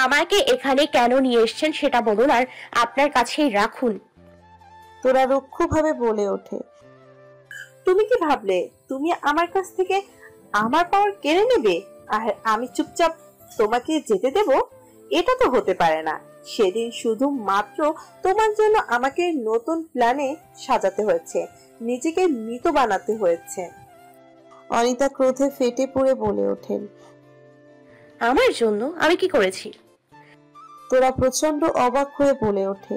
আমাকে এখানে কেন নিয়ে এসেছেন সেটা বলুন, আর আপনার কাছেই রাখুন। তোরা রুক্ষভাবে বলে ওঠে। তুমি কি ভাবলে তুমি আমার কাছ থেকে আমার পাওয়ার কেড়ে নেবে আর আমি চুপচাপ তোমাকে যেতে দেব? এটা তো হতে পারে না। সেদিন শুধু মাত্র তোমার জন্য আমাকে নতুন প্ল্যানে সাজাতে হয়েছে, নিজেকে মৃত বানাতে হয়েছে। অনিতা ক্রোধে ফেটে পড়ে বলে ওঠেন। আমার জন্য আমি কি করেছি? তোরা প্রচন্ড অবাক হয়ে বলে ওঠে।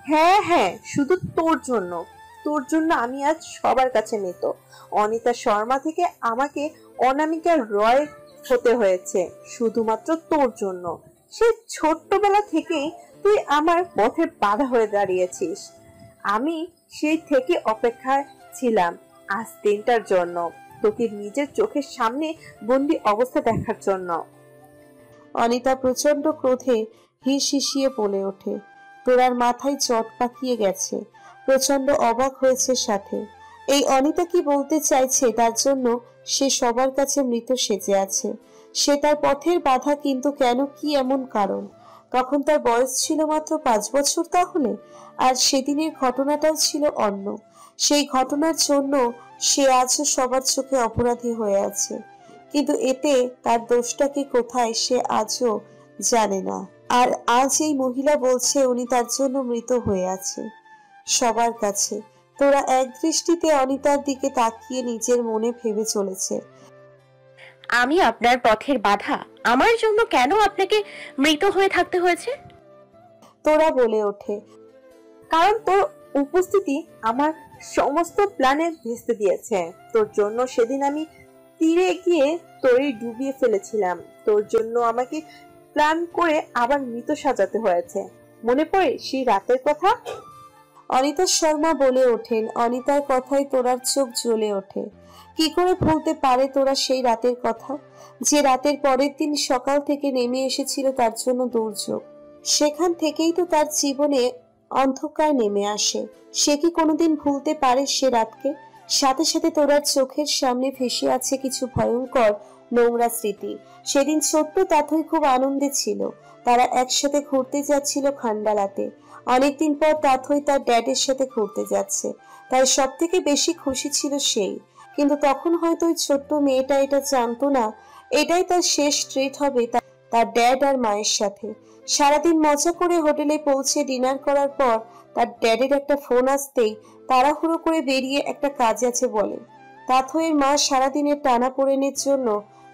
হ্যাঁ হ্যাঁ, শুধু তোর জন্য। তোর জন্য আমি আজ সবার কাছে মৃত। অনিতা শর্মা থেকে আমাকে অনামিকা রয় হতে হয়েছে শুধুমাত্র তোর জন্য। সে ছোট্টবেলা থেকেই তুই আমার পথে বাধা হয়ে দাঁড়িয়েছিস। আমি সেই থেকে অপেক্ষায় ছিলাম আজ দিনটার জন্য, তোকে নিজের চোখের সামনে বন্দি অবস্থা দেখার জন্য। অনিতা প্রচন্ড ক্রোধে হিসিয়ে বলে ওঠে। তোরার মাথায় চট পাকিয়ে গেছে, প্রচন্ড অবাক হয়েছে সাথে। এই অনিতা কি বলতে চাইছে তার জন্য সে সবার কাছে মৃত সেজে আছে? সে তার পথের বাধা, কিন্তু কেন, কি এমন কারণ? তখন তার বয়স ছিল মাত্র 5 বছর তাহলে, আর সেদিনের ঘটনাটাও ছিল অন্য। সেই ঘটনার জন্য সে আজও সবার চোখে অপরাধী হয়ে আছে, কিন্তু এতে তার দোষটা কি কোথায় সে আজও জানে না। আর আজ এই মহিলা বলছে উনি তার জন্য মৃত হয়ে আছে সবার কাছে। তোরা এক দৃষ্টিতে অনিতার দিকে তাকিয়ে নিজের মনে ভেবে চলেছে, আমি আপনার পথের বাধা? আমার জন্য কেন আপনাকে মৃত হয়ে থাকতে হয়েছে? তোরা বলে ওঠে, কারণ তোর উপস্থিতি আমার সমস্ত প্ল্যানে ভেস্তে দিয়েছে। তোর জন্য সেদিন আমি তীরে গিয়ে তোরই ডুবিয়ে ফেলেছিলাম। তোর জন্য আমাকে প্ল্যান করে আবার মৃত সাজাতে হয়েছে। মনে পড়ে সেই রাতের কথা? অনিতা শর্মা বলে ওঠেন। অনিতার কথায় তোরার চোখ জ্বলে ওঠে। কি করে ভুলতে পারে তোরা সেই রাতের কথা, যে রাতের পরের দিন সকাল থেকে নেমে এসেছিল তার জন্য দুর্যোগ। সেখান থেকেই তো তার জীবনে অন্ধকার নেমে আসে। সে কি কোনোদিন ভুলতে পারে সে রাতকে? সাথে সাথে তোরার চোখের সামনে ভেসে আছে কিছু ভয়ঙ্কর নোংরা স্মৃতি। সেদিন ছোট্ট তাথই খুব আনন্দে ছিল। তারা একসাথে ঘুরতে যাচ্ছিল খান্ডালাতে। অনেকদিন পর তাথই তার ড্যাডের সাথে ঘুরতে যাচ্ছে, তাই সব থেকে বেশি খুশি ছিল সেই। কিন্তু তখন হয়তো ওই ছোট্ট মেয়েটা এটা জানতো না এটাই তার শেষ ট্রিট হবে তার ড্যাড আর মায়ের সাথে। সারাদিন মজা করে হোটেলে পৌঁছে ডিনার করার পর তার ড্যাডের একটা ফোন আসতেই তাড়াহুড়ো করে বেরিয়ে একটা কাজ আছে বলে। তাথইয়ের মা সারাদিনের টানাপোড়েনের জন্য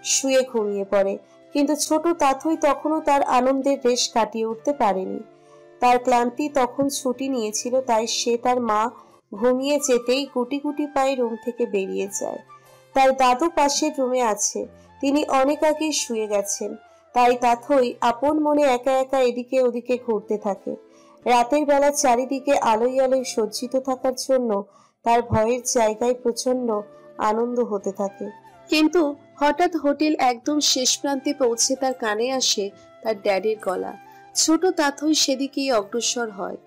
শুয়ে ঘুমিয়ে পড়ে, কিন্তু ছোট তাথই তখনও তার আনন্দের রেশ কাটিয়ে উঠতে পারেনি। তার ক্লান্তি তখন ছুটি নিয়েছিল, তাই সে তার মা ঘুমিয়ে যেতেই গুটি গুটি পায়ে রুম থেকে বেরিয়ে যায়। তার দাদু পাশের রুমে আছে, তিনি অনেক আগেই শুয়ে গেছেন। তাই তাথই আপন মনে একা একা এদিকে ওদিকে ঘুরতে থাকে। রাতের বেলা চারিদিকে আলোয় আলোয় সজ্জিত থাকার জন্য তার ভয়ের জায়গায় প্রচন্ড আনন্দ হতে থাকে। কিন্তু হঠাৎ হোটেল একদম শেষ প্রান্তে পৌঁছে তার কানে আসে তার ড্যাডের গলা। ছোট তাথই সেদিকেই অগ্রসর হয়।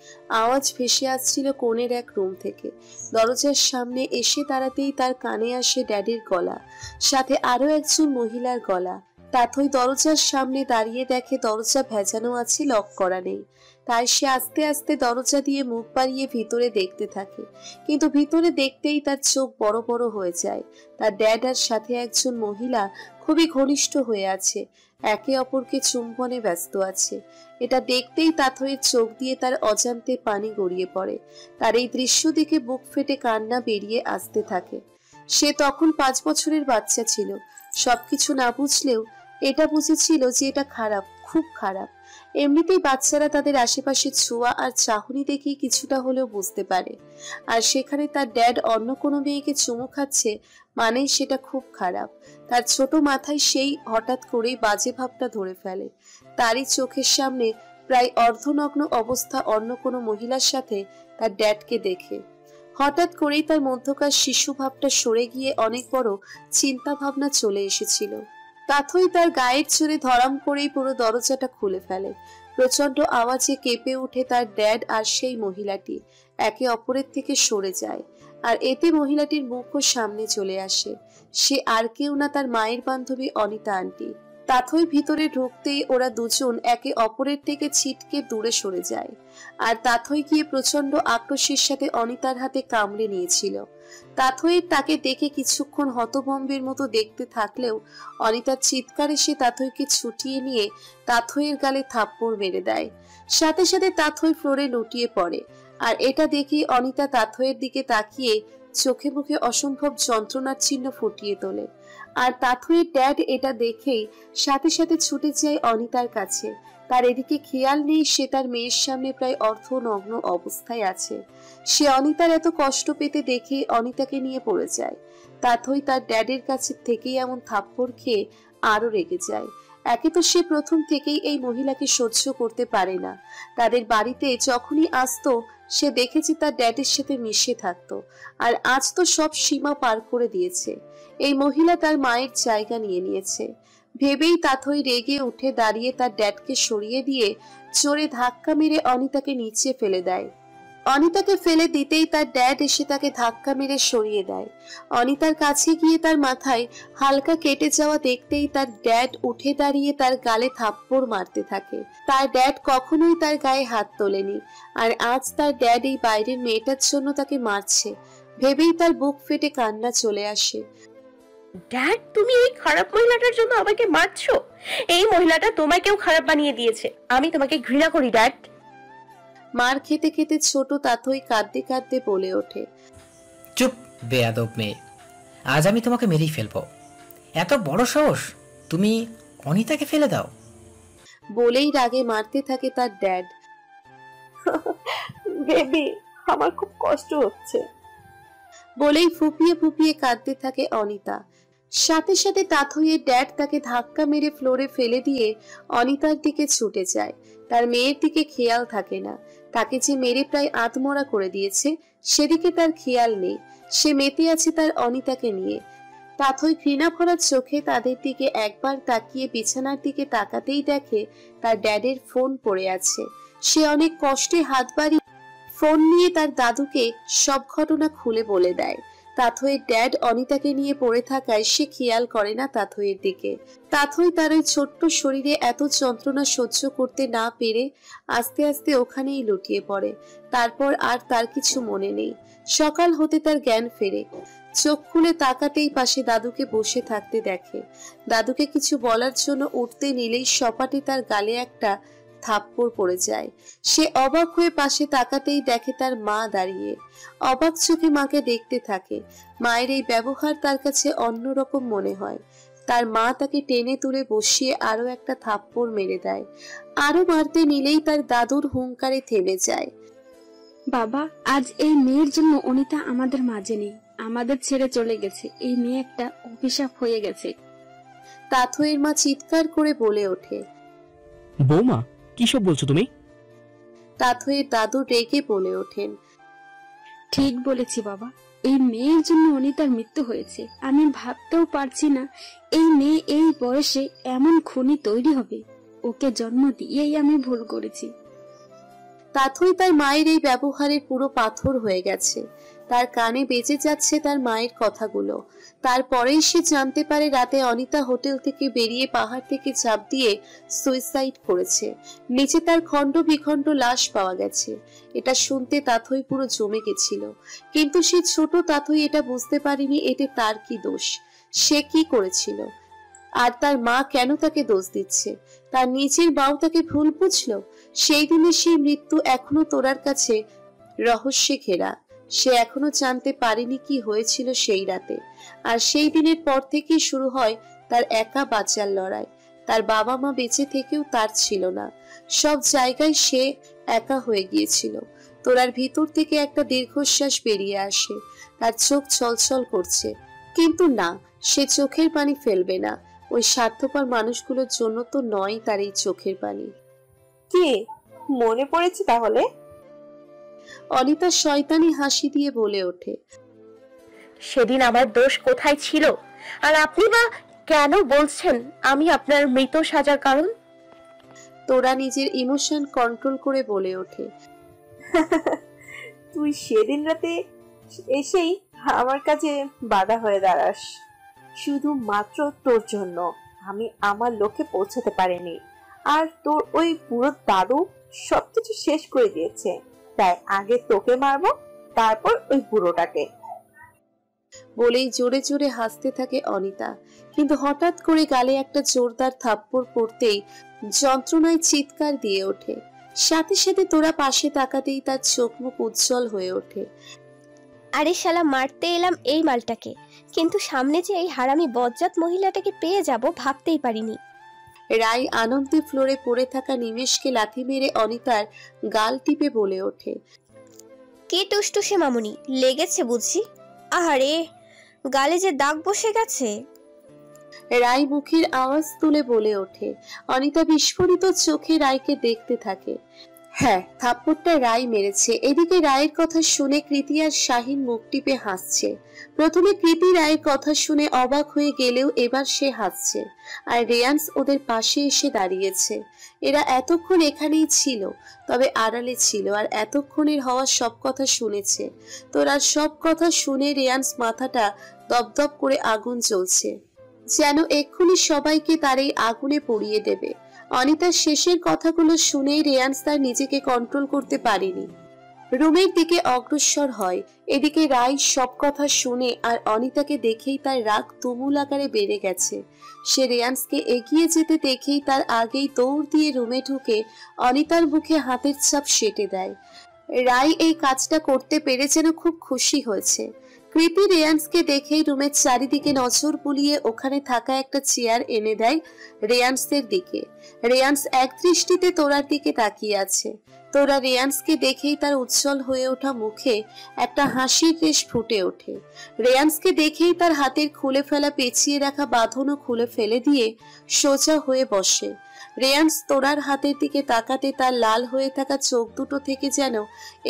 আওয়াজ ভেসে আসছিল কোণের এক রুম থেকে। দরজার সামনে এসে দাঁড়াতেই তার কানে আসে ড্যাডের গলা, সাথে আরো একজন মহিলার গলা। তাথই দরজার সামনে দাঁড়িয়ে দেখে দরজা ভেজানো আছে, লক করা নেই। তাই সে আস্তে আস্তে দরজা দিয়ে মুখ বাড়িয়ে ভিতরে দেখতে থাকে, কিন্তু ভিতরে দেখতেই তার চোখ বড় বড় হয়ে যায়। তার ড্যাড আর সাথে একজন মহিলা খুবই ঘনিষ্ঠ হয়ে আছে, একে অপরকে চুম্বনে ব্যস্ত আছে। এটা দেখতেই তাথইয়ের চোখ দিয়ে তার অজান্তে পানি গড়িয়ে পড়ে। তার এই দৃশ্য দেখে বুক ফেটে কান্না বেরিয়ে আসতে থাকে। সে তখন 5 বছরের বাচ্চা ছিল। সবকিছু না বুঝলেও এটা বুঝেছিল যে এটা খারাপ, খুব খারাপ। এমনিতেই বাচ্চারা তাদের আশেপাশে ছোঁয়া আর চাহনি দেখেই কিছুটা হলেও বুঝতে পারে। আর সেখানে তার ড্যাড অন্য কোনো মেয়েকে চুমু খাচ্ছে মানেই সেটা খুব খারাপ। তার ছোট মাথায় সেই হঠাৎ করেই বাজে ভাবটা ধরে ফেলে। তারই চোখের সামনে প্রায় অর্ধনগ্ন অবস্থা অন্য কোনো মহিলার সাথে তার ড্যাডকে দেখে হঠাৎ করেই তার মধ্যকার শিশু ভাবটা সরে গিয়ে অনেক বড় চিন্তা ভাবনা চলে এসেছিল। তাথই তার গায়ের জোরে ধরাম করেই পুরো দরজাটা খুলে ফেলে। প্রচন্ড আওয়াজে কেঁপে উঠে তার ড্যাড আর সেই মহিলাটি একে অপরের থেকে সরে যায়। আর এতে মহিলাটির মুখও সামনে চলে আসে। সে আর কেউ না, তার মায়ের বান্ধবী অনিতা আন্টি। তাথই ভিতরে ঢুকতেই ওরা দুজন একে অপরের থেকে ছিটকে দূরে সরে যায়। আর তাথই গিয়ে প্রচন্ড আক্রোশের সাথে অনিতার হাতে কামড়ে নিয়েছিল। তাথই তাকে দেখে কিছুক্ষণ হতভম্বের মতো দেখতে থাকলেও অনিতার চিৎকারে সে তাথইকে ছুটিয়ে নিয়ে তাথইয়ের গালে থাপ্পড় মেরে দেয়। সাথে সাথে তাথই ফ্লোরে লুটিয়ে পড়ে। আর এটা দেখে অনিতা তাথইয়ের দিকে তাকিয়ে চোখে মুখে অসম্ভব যন্ত্রণার চিহ্ন ফুটিয়ে তোলে। আর তাথইয়ের ড্যাড এটা দেখেই সাথে সাথে ছুটে যায় অনিতার কাছে। তার এদিকে খেয়াল নেই সে তার মেয়ের সামনে প্রায় অর্ধনগ্ন অবস্থায় আছে। সে অনিতার এত কষ্ট পেতে দেখে অনিতাকে নিয়ে পড়ে যায়। তাথই তার ড্যাডের কাছে থেকেই এমন থাপ্পড় খেয়ে আরো রেগে যায়। একে তো সে প্রথম থেকেই এই মহিলাকে সহ্য করতে পারে না। তাদের বাড়িতে যখনই আসতো সে দেখেছে তার ড্যাডের সাথে মিশে থাকতো, আর আজ তো সব সীমা পার করে দিয়েছে। এই মহিলা তার মায়ের জায়গা নিয়ে নিয়েছে ভেবেই তাথই রেগে উঠে দাঁড়িয়ে তার ড্যাডকে সরিয়ে দিয়ে জোরে ধাক্কা মেরে অনিতাকে নিচে ফেলে দেয়। অনিতাকে ফেলে দিতেই তার ড্যাড এসে তাকে ধাক্কা মেরে সরিয়ে দেয়। অনিতার কাছে গিয়ে তার মাথায় হালকা কেটে যাওয়া দেখতেই তার ড্যাড উঠে দাঁড়িয়ে তার গালে থাপ্পড় মারতে থাকে। তার ড্যাড কখনোই তার গায়ে হাত তোলেনি, আর আজ তার ড্যাড এই বাইরের মেয়েটার জন্য তাকে মারছে ভেবেই তার বুক ফেটে কান্না চলে আসে। ড্যাড, তুমি এই খারাপ মহিলাটার জন্য আমাকে মারছো? এই মহিলাটা তোমাকেও খারাপ বানিয়ে দিয়েছে। আমি তোমাকে ঘৃণা করি ড্যাড। মার খেতে খেতে ছোট তাথই কাঁদতে কাঁদতে বলে ওঠে, চুপ বেয়াদব মেয়ে, আজ আমি তোমাকে মেরেই ফেলবো। এত বড় সাহস, তুমি অনিতাকে ফেলে দাও? বলেই রাগে মারতে থাকে তার ড্যাড। বেবি, আমার খুব কষ্ট হচ্ছে বলেই ফুপিয়ে ফুপিয়ে কাঁদতে থাকে অনিতা। সাথে সাথে তাথইয়ের ড্যাড তাকে ধাক্কা মেরে ফ্লোরে ফেলে দিয়ে অনিতার দিকে ছুটে যায়। তার মেয়ের দিকে খেয়াল থাকে না। তাকে যে মেরে প্রায় আধমরা করে দিয়েছে সেদিকে তার খেয়াল নেই। সে মেতে আছে তার অনিতাকে নিয়ে। তাথই ঘৃণা ভরা চোখে তাদের দিকে একবার তাকিয়ে বিছানার দিকে তাকাতেই দেখে তার ড্যাডের ফোন পড়ে আছে। সে অনেক কষ্টে হাত বাড়িয়ে ফোন নিয়ে তার দাদুকে সব ঘটনা খুলে বলে দেয়। তাথইয়ের ড্যাড অনিতাকে নিয়ে পড়ে থাকায় সে খেয়াল করে না তাথইয়ের দিকে। তাথই তার ওই ছোট্ট শরীরে এত যন্ত্রণা সহ্য করতে না পেরে আস্তে আস্তে ওখানেই লুটিয়ে পড়ে। তারপর আর তার কিছু মনে নেই। সকাল হতে তার জ্ঞান ফেরে। চোখ খুলে তাকাতেই পাশে দাদুকে বসে থাকতে দেখে। দাদুকে কিছু বলার জন্য উঠতে নিলেই সপাটে তার গালে একটা থাপ্পড় পড়ে যায়। সে অবাক হয়ে পাশে তাকাতেই দেখে তার মা দাঁড়িয়ে। অবাক চোখে মাকে দেখতে থাকে। মায়ের এই ব্যবহার তার কাছে অন্যরকম মনে হয়। তার মা তাকে টেনে তুলে বসিয়ে আরো একটা থাপ্পড় মেরে দেয়। আরো মারতে নিলেই তার দাদুর হুঙ্কারে থেমে যায়। বাবা, আজ এই মেয়ের জন্য অনিতা আমাদের মাঝে নেই, আমাদের ছেড়ে চলে গেছে। এই মেয়ে একটা অভিশাপ হয়ে গেছে। তাথইয়ের মা চিৎকার করে বলে ওঠে, বৌমা, কিসব বলছো তুমি? তাথইয়ের দাদু রেগে বলে ওঠেন, ঠিক বলেছি বাবা, এই মেয়ের জন্য অনিতার মৃত্যু হয়েছে। আমি ভাবতেও পারছি না এই মেয়ে এই বয়সে এমন খুনি তৈরি হবে। ওকে জন্ম দিয়েই আমি ভুল করেছি। তাথই তার মায়ের এই ব্যবহারের পুরো পাথর হয়ে গেছে। তার কানে বেজে যাচ্ছে তার মায়ের কথাগুলো। তারপরেই সে জানতে পারে রাতে অনিতা হোটেল থেকে বেরিয়ে পাহাড় থেকে ঝাঁপ দিয়ে সুইসাইড করেছে। নিচে তার খণ্ড বিখণ্ড লাশ পাওয়া গেছে। এটা শুনতে তাথই পুরো জমে গেছিল। কিন্তু সে ছোট তাথই এটা বুঝতে পারেনি এতে তার কি দোষ, সে কি করেছিল, আর তার মা কেন তাকে দোষ দিচ্ছে। তার নিজের মাও তাকে ভুল বুঝলো। সেই দিনে সেই মৃত্যু এখনো তোরার কাছে রহস্যে ঘেরা। সে এখনো জানতে পারেনি কি হয়েছিল সেই রাতে। আর সেই দিনের পর থেকেই শুরু হয় তার একা বাঁচার লড়াই। তার বাবা মা বেঁচে থেকেও তার ছিল না। সব জায়গায় সে একা হয়ে গিয়েছিল। তোরার ভিতর থেকে একটা দীর্ঘশ্বাস বেরিয়ে আসে। তার চোখ ছলছল করছে, কিন্তু না, সে চোখের পানি ফেলবে না। ওই স্বার্থপর মানুষগুলোর জন্য তো নয় তার এই চোখের পানি। কি মনে পড়েছে তাহলে? অনিতা শয়তানি হাসি দিয়ে বলে ওঠে, সেদিন আমার দোষ কোথায় ছিল? আর আপনি বা কেন বলছেন আমি আপনার মৃত সাজার কারণ? তোরা নিজের ইমোশন কন্ট্রোল করে বলে ওঠে, তুই সেদিন রাতে এসেই আমার কাছে বাধা হয়ে দাঁড়াস, শুধু মাত্র তোর জন্য। আমি আমার লক্ষ্যে পৌঁছাতে পারিনি, আর তোর ওই পুরো দাদু সবকিছু শেষ করে দিয়েছে। তাই আগে তোকে মারবো, তারপর ওই বুড়োটাকে। বলেই জোরে জোরে হাসতে থাকে অনিতা, কিন্তু হঠাৎ করে গালে একটা জোরদার থাপ্পড় পড়তেই যন্ত্রণায় চিৎকার দিয়ে ওঠে। সাথে সাথে তোরা পাশে তাকাতেই তার চোখ মুখ উজ্জ্বল হয়ে ওঠে। আরে শালা, মারতে এলাম এই মালটাকে, কিন্তু সামনে যে এই হারামি বজ্জাত মহিলাটাকে পেয়ে যাব ভাবতেই পারিনি। রায় আনন্দে ফ্লোরে পড়ে থাকা নিমেষকে লাথি মেরে অনিতার গাল টিপে বলে ওঠে, কে টুসটুসে মামুনি, লেগেছে বুঝি? আহারে, গালে যে দাগ বসে গেছে। রায় মুখের আওয়াজ তুলে বলে ওঠে। অনিতা বিস্ফোরিত চোখে রায়কে দেখতে থাকে। হ্যাঁ, থাপ্পড়টা রায় মেরেছে। এদিকে রায়ের কথা শুনে কৃতি আর শাহিন মুখ টিপে হাসছে। প্রথমে কৃতি রায়ের কথা শুনে অবাক হয়ে গেলেও এবার সে হাসছে, আর রেয়ান্স ওদের পাশে এসে দাঁড়িয়েছে। এরা এতক্ষণ এখানেই ছিল, তবে আড়ালে ছিল, আর এতক্ষণের হওয়া সব কথা শুনেছে। তোর সব কথা শুনে রেয়ান্স মাথাটা দপদপ করে আগুন জ্বলছে, যেন এক্ষুনি সবাইকে তার এই আগুনে পুড়িয়ে দেবে। অনিতার শেষের কথাগুলো শুনেই রেয়ান্স তার নিজেকে কন্ট্রোল করতে পারেনি, রুমের দিকে অগ্রসর হয়। এদিকে রায় সব কথা শুনে আর অনিতাকে দেখেই তার রাগ তুমুল আকারে বেড়ে গেছে। সে রেয়ান্সকে এগিয়ে যেতে দেখেই তার আগেই দৌড় দিয়ে রুমে ঢুকে অনিতার মুখে হাতের ছাপ সেঁটে দেয়। রায় এই কাজটা করতে পেরে যেন খুব খুশি হয়েছে। কৃতি রেয়ান্সকে দেখেই রুমের চারিদিকে নজর বুলিয়ে ওখানে থাকা একটা চেয়ার এনে দেয় রেয়ান্সের দিকে। রেয়ান্স এক দৃষ্টিতে তোরার দিকে তাকিয়ে আছে। তোরা রেয়ান্সকে দেখেই তার উজ্জ্বল হয়ে ওঠা মুখে একটা হাসির রেশ ফুটে ওঠে। রেয়ান্সকে দেখেই তার হাতের খুলে ফেলা পেঁচিয়ে রাখা বাঁধনও খুলে ফেলে দিয়ে সোজা হয়ে বসে। রেয়ান্স তোরার হাতের দিকে তাকাতে তার লাল হয়ে থাকা চোখ দুটো থেকে যেন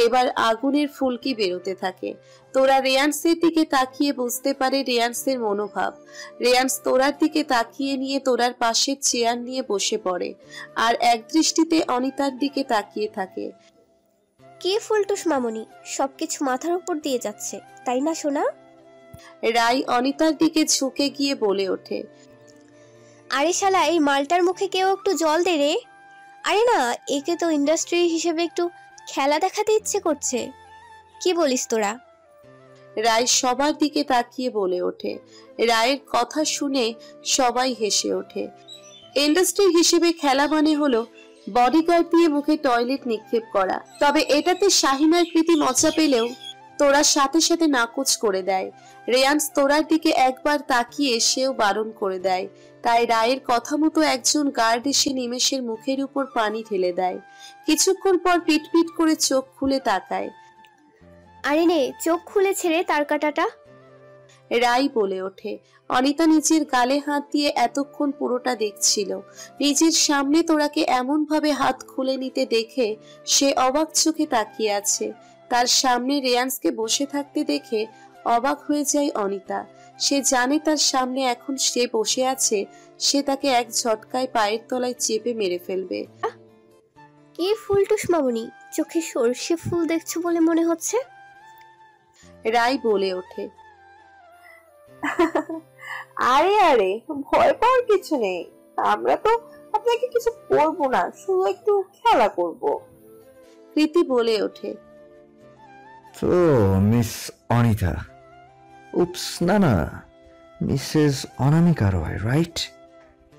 এবার আগুনের ফুলকি বেরোতে থাকে। তোরা রেয়ান্সের দিকে তাকিয়ে বুঝতে পারে রেয়ান্সের মনোভাব। রেয়ান্স তোরার দিকে তাকিয়ে নিয়ে তোরার পাশের চেয়ার নিয়ে বসে পড়ে, আর এক দৃষ্টিতে অনিতার দিকে তাকিয়ে থাকে। কে ফুলটুস মামুনি, সবকিছু মাথার উপর দিয়ে যাচ্ছে, তাই না সোনা? রায় অনিতার দিকে ঝুঁকে গিয়ে বলে ওঠে, আরে শালা, এই মালটার মুখে কেউ একটু জল দে রে। আরে না, একে তো ইন্ডাস্ট্রি হিসেবে একটু খেলা দেখাতে ইচ্ছে করছে। কি বলিস তোরা? রায় সবার দিকে তাকিয়ে বলে ওঠে। রায়ের কথা শুনে সবাই হেসে ওঠে। ইন্ডাস্ট্রি হিসেবে খেলা মানে হলো বডিগার্ড দিয়ে মুখে টয়লেট নিক্ষেপ করা। তবে এটাতে শাহিনার কৃতি মজা পেলেও তোরা সাথে সাথে নাকচ করে দেয়। রেয়ান্স তোরার দিকে একবার তাকিয়ে সেও বারণ করে দেয়। তাই রায়ের কথা মতো একজন গার্ড এসে নিমেষের মুখের উপর পানি ঢেলে দেয়। কিছুক্ষণ পর পিট পিট করে চোখ খুলে তাকায়। আরে নে, চোখ খুলে ছেড়ে তার কাটাটা। রায় বলে ওঠে। অনিতা নিজের গালে হাত দিয়ে এতক্ষণ পুরোটা দেখছিল। নিজের সামনে তোরাকে এমন ভাবে হাত খুলে নিতে দেখে সে অবাক চোখে তাকিয়ে আছে। তার সামনে রেয়ান্সকে বসে থাকতে দেখে অবাক হয়ে যায় অনিতা। সে জানে তার সামনে এখন সে বসে আছে, সে তাকে এক ঝটকায় পায়ের তলায় চেপে মেরে ফেলবে। কে ফুলটুস মামুনি, চোখে সর্ষে ফুল দেখছো বলে মনে হচ্ছে। রায় বলে ওঠে, আরে আরে, ভয় পাওয়ার কিছু নেই। আমরা তো আপনাকে কিছু করবো না, শুধু একটু খেলা করব। কৃতি বলে ওঠে, তো মিস অনিতা, উপস, না না, মিসেস অনামিকা রয়, রাইট?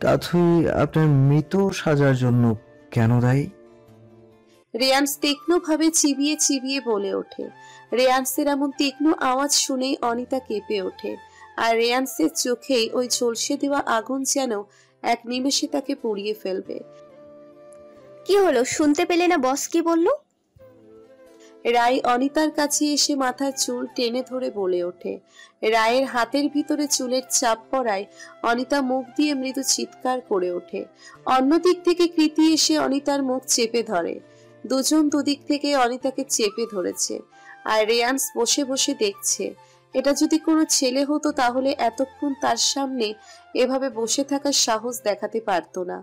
তাথই আপনার মৃত সাজার জন্য কেন দায়ী? রেয়ান্স তীক্ষ্ণভাবে চিবিয়ে চিবিয়ে বলে ওঠে। রেয়ান্সের এমন তীক্ষ্ণ আওয়াজ শুনেই অনিতা কেঁপে ওঠে, আর রেয়ান্সের চোখেই ওই ঝলসে দেওয়া আগুন যেন এক নিমেষে তাকে পুড়িয়ে ফেলবে। কি হলো, শুনতে পেলে না বস কি বললো? রায় অনিতার কাছে এসে মাথার চুল টেনে ধরে বলে ওঠে। রায়ের হাতের ভিতরে চুলের চাপ পড়ায় অনিতা মুখ দিয়ে মৃদু চিৎকার করে ওঠে। অন্যদিক থেকে কৃতি এসে অনিতার মুখ চেপে ধরে। দুজন দুদিক থেকে অনিতাকে চেপে ধরেছে, আর রেয়ান্স বসে বসে দেখছে। এটা যদি কোনো ছেলে হতো তাহলে এতক্ষণ তার সামনে এভাবে বসে থাকার সাহস দেখাতে পারতো না।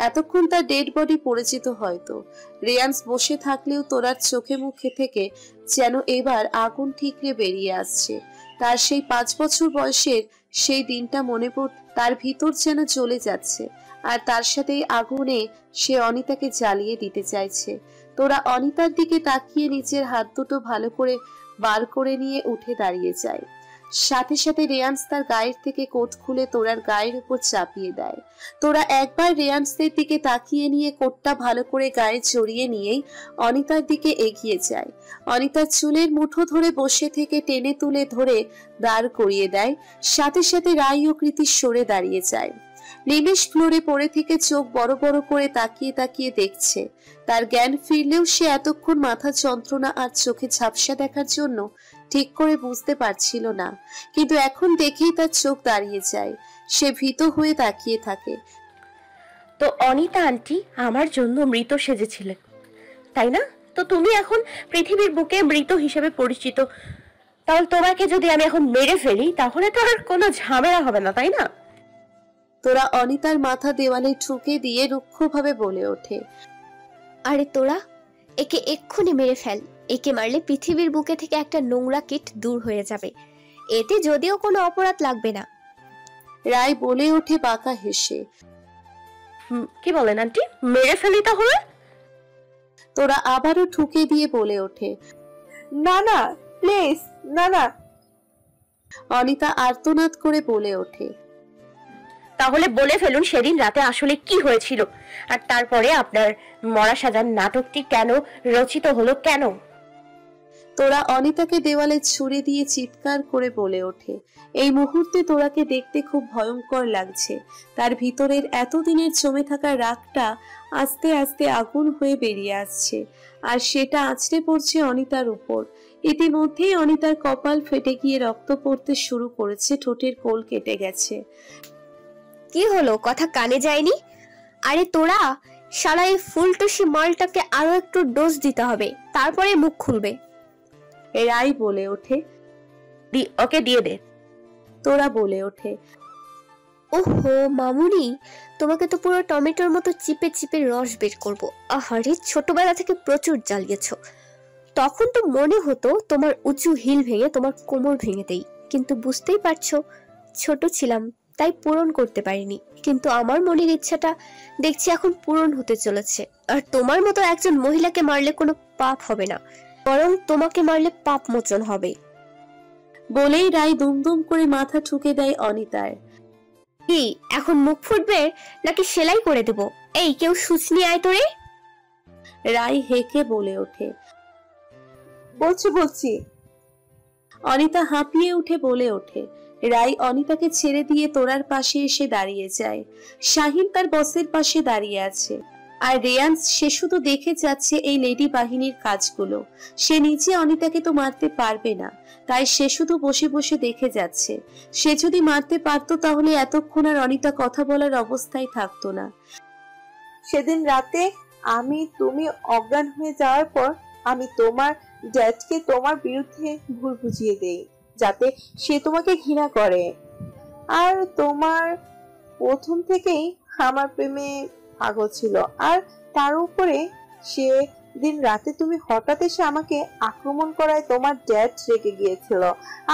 এতক্ষণ তার ডেড বডি পড়ে যেত হয়তো। রেয়ান্স বসে থাকলেও তোরার চোখে মুখে থেকে যেন এবার আগুন ঠিকরে বেরিয়ে আসছে। তার সেই 5 বছর বয়সের সেই দিনটা মনে তার ভিতর যেন চলে যাচ্ছে, আর তার সাথে আগুনে সে অনিতাকে জ্বালিয়ে দিতে চাইছে। তোরা অনিতার দিকে তাকিয়ে নিচের হাত দুটো ভালো করে বার করে নিয়ে উঠে দাঁড়িয়ে যায়। সাথে সাথে রেয়ান্স তার গায়ের থেকে কোট খুলে তোরার গায়ের উপর চাপিয়ে দেয়। তোরা একবার রেয়ান্সের দিকে তাকিয়ে নিয়ে কোটটা ভালো করে গায়ে জড়িয়ে নিয়েই অনিতার দিকে এগিয়ে যায়। অনিতার চুলের মুঠো ধরে বসে থেকে টেনে তুলে ধরে দাঁড় করিয়ে দেয়। সাথে সাথে রাই ও কৃতি সরে দাঁড়িয়ে যায়। নিমেষ ফ্লোরে পড়ে থেকে চোখ বড় বড় করে তাকিয়ে তাকিয়ে দেখছে। তার জ্ঞান ফিরলেও সে এতক্ষণ মাথা যন্ত্রণা আর চোখে ঝাপসা দেখার জন্য ঠিক করে বুঝতে পারছিল না, কিন্তু এখন দেখেই তার চোখ দাঁড়িয়ে যায়। সে ভীত হয়ে তাকিয়ে থাকে। তো অনিতা আন্টি আমার জন্য মৃত সেজেছিলেন, তাই না? তো তুমি এখন পৃথিবীর বুকে মৃত হিসেবে পরিচিত, তাহলে তোমাকে যদি আমি এখন মেরে ফেলি তাহলে তো আর কোনো ঝামেলা হবে না, তাই না? তোরা অনিতার মাথা দেওয়ালে ঠুকে দিয়ে রুক্ষভাবে বলে ওঠে, আরে তোরা একে এক্ষুনি মেরে ফেল। একে মারলে পৃথিবীর বুকে থেকে একটা নোংরা কীট দূর হয়ে যাবে, এতে যদিও কোনো অপরাধ লাগবে না। রায় বলে ওঠে বাঁকা হেসে। কি বলেন আন্টি, মেরে ফেলি তাহলে? তোরা আবারও ঠুকে দিয়ে বলে ওঠে, না না প্লিজ, না না। অনিতা আর্তনাদ করে বলে ওঠে, তাহলে বলে ফেলুন সেদিন রাতে আসলে কি হয়েছিল, আর তারপরে আপনার মরা সাজার নাটকটি কেন রচিত হলো, কেন? তোরা অনিতাকে দেওয়ালে ছুড়ে দিয়ে চিৎকার করে বলে ওঠে। এই মুহূর্তে তোরাকে দেখতে খুব ভয়ঙ্কর লাগছে। তার ভিতরের এতদিনের জমে থাকা রাগটা আস্তে আস্তে আগুন হয়ে বেরিয়ে আসছে, আর সেটা আছড়ে পড়ছে অনিতার উপর। ইতিমধ্যেই অনিতার কপাল ফেটে গিয়ে রক্ত পড়তে শুরু করেছে, ঠোঁটের কোল কেটে গেছে। কি হলো, কথা কানে যায়নি? আরে তোরা শালা এই ফুলটুসি মালটাকে আরো একটু ডোজ দিতে হবে, তারপরে মুখ খুলবে। রাই বলে ওঠে, ওকে দিয়ে দে। তোরা বলে ওঠে, ওহো মামুনি, তোমাকে তো পুরো টমেটোর মতো চিপে চিপে রস বের করবো। আহারে, ছোটবেলা থেকে প্রচুর জ্বালিয়েছ। তখন তো মনে হতো তোমার উঁচু হিল ভেঙে তোমার কোমর ভেঙে দেই, কিন্তু বুঝতেই পারছো ছোট ছিলাম তাই পূরণ করতে পারিনি। কিন্তু আমার মনের ইচ্ছাটা দেখছি এখন পূরণ হতে চলেছে। আর তোমার মতো একজন মহিলাকে মারলে কোনো পাপ হবে না, বরং তোমাকে মারলে পাপ মোচন হবে। বলেই রাই দুমদুম করে মাথা ঠুকে দেয় অনিতার। কি এখন মুখ ফুটবে নাকি সেলাই করে দেব? এই কেউ সুচ নিয়ে আয় তোরে। রাই হেঁকে বলে ওঠে, বলছি। অনিতা হাঁপিয়ে উঠে বলে ওঠে। রাই অনিতাকে ছেড়ে দিয়ে তোরার পাশে এসে দাঁড়িয়ে যায়। শাহিন তার বসের পাশে দাঁড়িয়ে আছে, আর রেয়ান্স সে শুধু দেখে যাচ্ছে এই লেডি বাহিনীর কাজগুলো। সে নিজে অনিতাকে তো মারতে পারবে না, তাই সে শুধু বসে বসে দেখে যাচ্ছে। সে যদি মারতে পারতো তাহলে এতক্ষণ আর অনিতা কথা বলার অবস্থায় থাকতো না। সেদিন রাতে তুমি অজ্ঞান হয়ে যাওয়ার পর আমি তোমার ড্যাডকে তোমার বিরুদ্ধে ভুল বুঝিয়ে দেই, যাতে সে তোমাকে ঘৃণা করে। আর তোমার প্রথম থেকেই আমার প্রেমে পাগল ছিল, আর তার উপরে সেদিন রাতে তুমি হঠাৎ এসে আমাকে আক্রমণ করায় তোমার ড্যাড রেগে গিয়েছিল,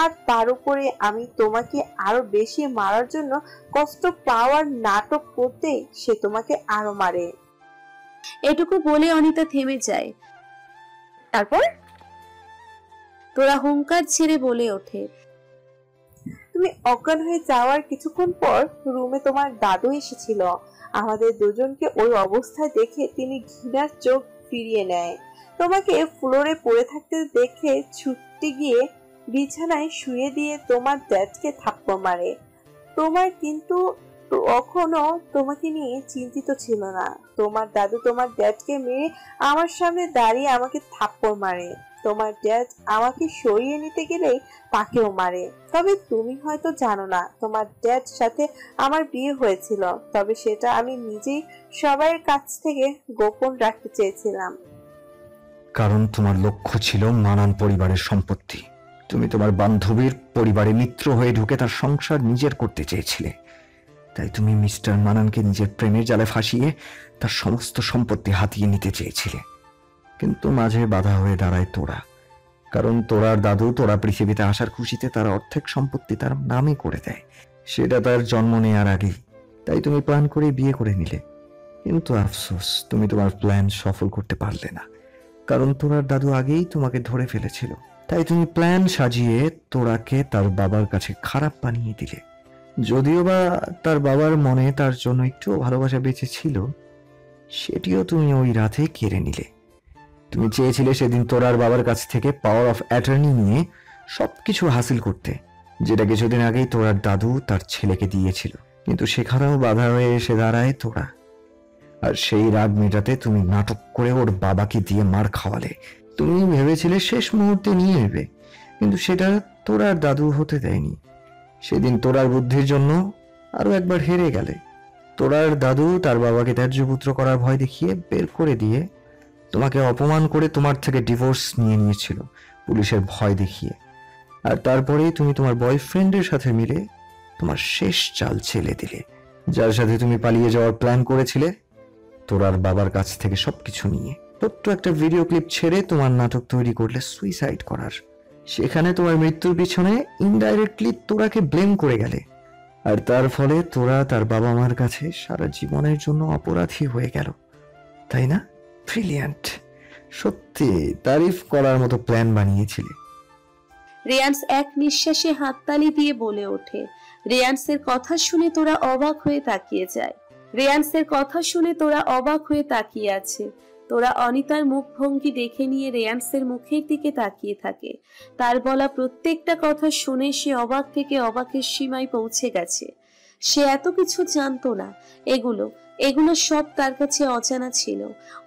আর তার উপরে আমি তোমাকে আরো বেশি মারার জন্য কষ্ট পাওয়ার নাটক করতে সে তোমাকে আরো মারে। এটুকু বলে অনিতা থেমে যায়। তারপর তোরা হুঙ্কার ছেড়ে বলে ওঠে, তুমি অজ্ঞান হয়ে যাওয়ার কিছুক্ষণ পর রুমে তোমার দাদু এসেছিল। আমাদের দুজনকে ওই অবস্থায় দেখে তিনি ঘৃণার চোখ ফিরিয়ে নেয়। তোমাকে ফ্লোরে পড়ে থাকতে দেখে ছুটতে গিয়ে বিছানায় শুয়ে দিয়ে তোমার ড্যাডকে থাপ্পড় মারে। তোমার কিন্তু কখনো তোমাকে নিয়ে চিন্তিত ছিল না। তোমার দাদু তোমার ড্যাডকে মেরে আমার সামনে দাঁড়িয়ে আমাকে থাপ্পড় মারে। তোমার ড্যাড আমাকে সরিয়ে নিতে গেলেই তাকেও মারে। তবে তুমি হয়তো জানো না, তোমার ড্যাড সাথে আমার বিয়ে হয়েছিল, তবে সেটা আমি নিজেই সবার কাছ থেকে গোপন রাখতে চেয়েছিলাম। কারণ তোমার লক্ষ্য ছিল মানান পরিবারের সম্পত্তি। তুমি তোমার বান্ধবীর পরিবারে মিত্র হয়ে ঢুকে তার সংসার নিজের করতে চেয়েছিলে। তাই তুমি মিস্টার মানানকে নিজের প্রেমের জালে ফাঁসিয়ে তার সমস্ত সম্পত্তি হাতিয়ে নিতে চেয়েছিলে। কিন্তু মাঝে বাধা হয়ে দাঁড়ায় তোরা, কারণ তোরার দাদু তোরা পৃথিবীতে আসার খুশিতে তার অর্ধেক সম্পত্তি তার নামে করে দেয়। সেটা তার জন্ম নেওয়ার আগেই। তাই তুমি প্ল্যান করে বিয়ে করে নিলে। কিন্তু আফসোস, তুমি তোমার প্ল্যান সফল করতে পারলে না, কারণ তোরার দাদু আগেই তোমাকে ধরে ফেলেছিল। তাই তুমি প্ল্যান সাজিয়ে তোরাকে তার বাবার কাছে খারাপ বানিয়ে দিলে। যদিও বা তার বাবার মনে তার জন্য একটুও ভালোবাসা বেঁচে ছিল, সেটিও তুমি ওই রাতে কেড়ে নিলে। তুমি চেয়েছিলে সেদিন তোরার বাবার কাছ থেকে পাওয়ার অফ অ্যাটর্নি নিয়ে সবকিছু হাসিল করতে, যেটা কিছুদিন আগেই তোরার দাদু তার ছেলেকে দিয়েছিল। কিন্তু সেখানেও বাধা হয়ে এসে দাঁড়ায় তোরা। আর সেই রাগ মেটাতে তুমি নাটক করে ওর বাবাকে দিয়ে মার খাওয়ালে। তুমি ভেবেছিলে শেষ মুহূর্তে নিয়ে নেবে, কিন্তু সেটা তোরার দাদু হতে দেয়নি। সেদিন তোরার বুদ্ধির জন্য আরো একবার হেরে গেলে। তোরার দাদু তার বাবাকে ত্যায্যপুত্র করার ভয় দেখিয়ে বের করে দিয়ে তোমাকে অপমান করে তোমার থেকে ডিভোর্স নিয়ে নিয়েছিল পুলিশের ভয় দেখিয়ে। আর তারপরেই তুমি তোমার বয়ফ্রেন্ডের সাথে মিলে তোমার শেষ চাল ছেলে দিলে, যার সাথে তুমি পালিয়ে যাওয়ার প্ল্যান করেছিলে তোরার বাবার কাছ থেকে সবকিছু নিয়ে। ছোট্ট একটা ভিডিও ক্লিপ ছেড়ে তোমার নাটক তৈরি করলে সুইসাইড করার। সেখানে তোমার মৃত্যুর পিছনে ইনডাইরেক্টলি তোরাকে ব্লেম করে গেলে। আর তার ফলে তোরা তার বাবা মার কাছে সারা জীবনের জন্য অপরাধী হয়ে গেল, তাই না? ব্রিলিয়ান্ট, সত্যি তারিফ করার মতো প্ল্যান বানিয়েছিলে। রেয়ান্স এক নিঃশ্বাসে হাততালি দিয়ে বলে ওঠে। রেয়ান্সের কথা শুনে তোরা অবাক হয়ে তাকিয়ে যায়। রেয়ান্সের কথা শুনে তোরা অবাক হয়ে তাকিয়ে আছে। তোরা অনিতার মুখভঙ্গি দেখে নিয়ে রেয়ান্সের মুখের দিকে তাকিয়ে থাকে। তার বলা প্রত্যেকটা কথা শুনে সে অবাক থেকে অবাকের সীমায় পৌঁছে গেছে। সে এত কিছু জানতো না। এগুলো সব তার কাছে অজানা ছিল।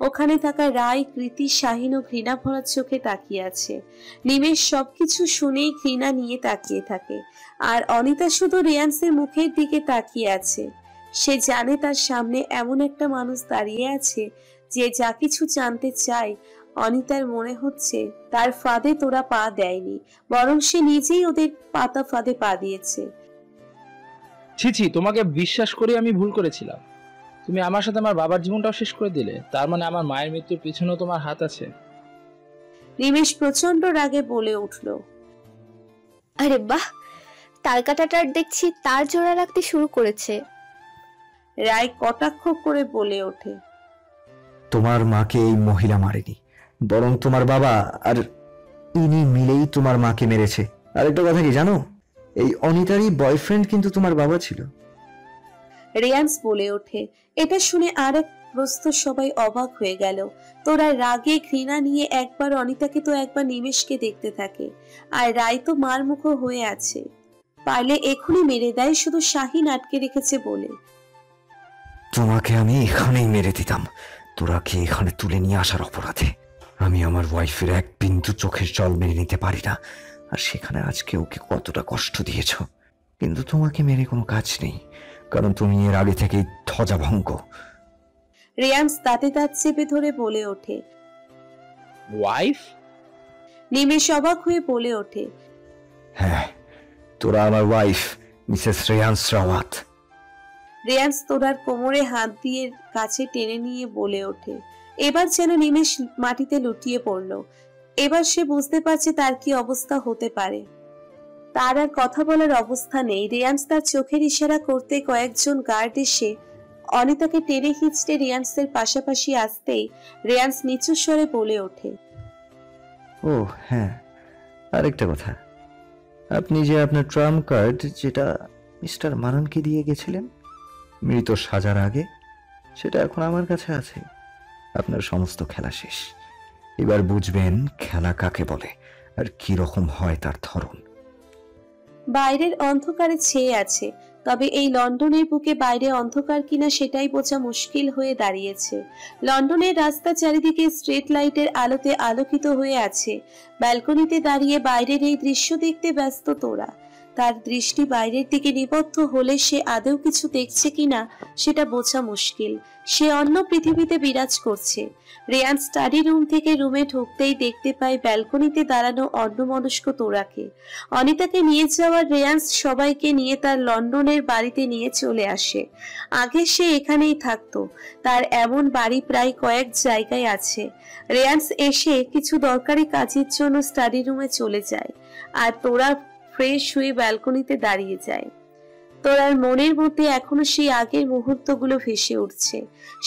ওখানে থাকা রায়, কৃতি, শাহিন ও ঘৃণা ভরা চোখে তাকিয়ে আছে। নিমেষ সবকিছু শুনেই ঘৃণা নিয়ে তাকিয়ে থাকে। আর অনিতা শুধু রেয়ান্সের মুখের দিকে তাকিয়ে আছে। সে জানে তার সামনে এমন একটা মানুষ দাঁড়িয়ে আছে যে যা কিছু জানতে চায়। অনিতার মনে হচ্ছে তার ফাঁদে তোরা পা দেয়নি, বরং সে নিজেই ওদের পাতা ফাঁদে পা দিয়েছে। ছি, তোমাকে বিশ্বাস করে আমি ভুল করেছিলাম। তুমি আমার সাথে আমার বাবার জীবনটাও শেষ করে দিলে। তার মানে আমার মায়ের মৃত্যুর পিছনেও তোমার হাত আছে। নিমেষ প্রচন্ড রাগে বলে উঠল। আরে বাহ, তার কাটাটার দেখছি তার জোড়া রাখতে শুরু করেছে। রায় কটাক্ষ করে বলে ওঠে, তোমার মাকে এই মহিলা মারেনি, বরং তোমার বাবা আর ইনি মিলেই তোমার মাকে মেরেছে। আর একটা কথা কি জানো, এই অনিতারই বয়ফ্রেন্ড কিন্তু তোমার বাবা ছিল। রেয়ান্স বলে ওঠে। এটা শুনে আরেক প্রস্ত সবাই অবাক হয়ে গেল। তোরা রাগে ঘৃণা নিয়ে একবার অনিতাকে তো একবার নিমেষকে দেখতে থাকে। আর রায় তো মার মুখো হয়ে আছে, পারলে এখনই মেরে দেয়, শুধু শাহিন আটকে রেখেছে বলে। তোমাকে আমি এখানেই মেরে দিতাম, তোরাকে এখানে তুলে নিয়ে আসার অপরাধে। আমি আমার ওয়াইফের এক বিন্দু চোখের জল মেনে নিতে পারি না। আর সেখানে আজকে ওকে কতটা কষ্ট দিয়েছ, কিন্তু তোমাকে মেরে কোনো কাজ নেই, কারণ তুমি এর আগে থেকেই ধ্বজাভঙ্গ। রেয়ান্স দাঁতে দাঁত চেপে ধরে বলে ওঠে। ওয়াইফ? নিমেষ অবাক হয়ে বলে ওঠে, হ্যাঁ, তোরা আমার ওয়াইফ, মিসেস রেয়ান্স রাওয়াত। রেয়ান্স তোরার কোমরে হাত দিয়ে কাছে টেনে নিয়ে বলে ওঠে। এবার যেন নিমেষ মাটিতে লুটিয়ে পড়ল। এবার সে বুঝতে পারছে তার কি অবস্থা হতে পারে। তার আর কথা বলার অবস্থা নেই। রেয়ান্স তার চোখের ইশারা করতে কয়েকজন গার্ড এসে অনিতাকে টেনে হিঁচড়ে রেয়ান্সের পাশাপাশি আসতেই রেয়ান্স নিচু স্বরে বলে ওঠে, ও হ্যাঁ, আরেকটা কথা, আপনি যে আপনার ট্রাম্প কার্ড যেটা মিস্টার মানানকে দিয়ে গেছিলেন মৃত সাজার আগে, সেটা এখন আমার কাছে আছে। আপনার সমস্ত খেলা শেষ। এবার বুঝবেন খেলা কাকে বলে আর কি রকম হয় তার ধরন। বাইরের অন্ধকারে ছেয়ে আছে, তবে এই লন্ডনের বুকে বাইরে অন্ধকার কিনা সেটাই বোঝা মুশকিল হয়ে দাঁড়িয়েছে। লন্ডনের রাস্তা চারিদিকে স্ট্রিট লাইটের আলোতে আলোকিত হয়ে আছে। ব্যালকনিতে দাঁড়িয়ে বাইরের এই দৃশ্য দেখতে ব্যস্ত তোরা। তার দৃষ্টি বাইরের দিকে নিবদ্ধ হলে সে আদৌ কিছু দেখছে কিনা সেটা বোঝা মুশকিল। সে অন্য পৃথিবীতে বিরাজ করছে। রেয়ান স্টাডি রুম থেকে রুমে ঢুকতেই দেখতে পায় ব্যালকনিতে দাঁড়ানো অন্যমনস্ক তোরাকে। অনিতাকে নিয়ে যাওয়ার রেয়ান্স সবাইকে নিয়ে তার লন্ডনের বাড়িতে নিয়ে চলে আসে। আগে সে এখানেই থাকতো। তার এমন বাড়ি প্রায় কয়েক জায়গায় আছে। রেয়ান্স এসে কিছু দরকারি কাজের জন্য স্টাডি রুমে চলে যায়, আর তোরা ফ্রেশ হয়ে ব্যালকনিতে দাঁড়িয়ে যায়। তোরার মনের মধ্যে এখনো সেই আগের মুহূর্তগুলো ভেসে উঠছে,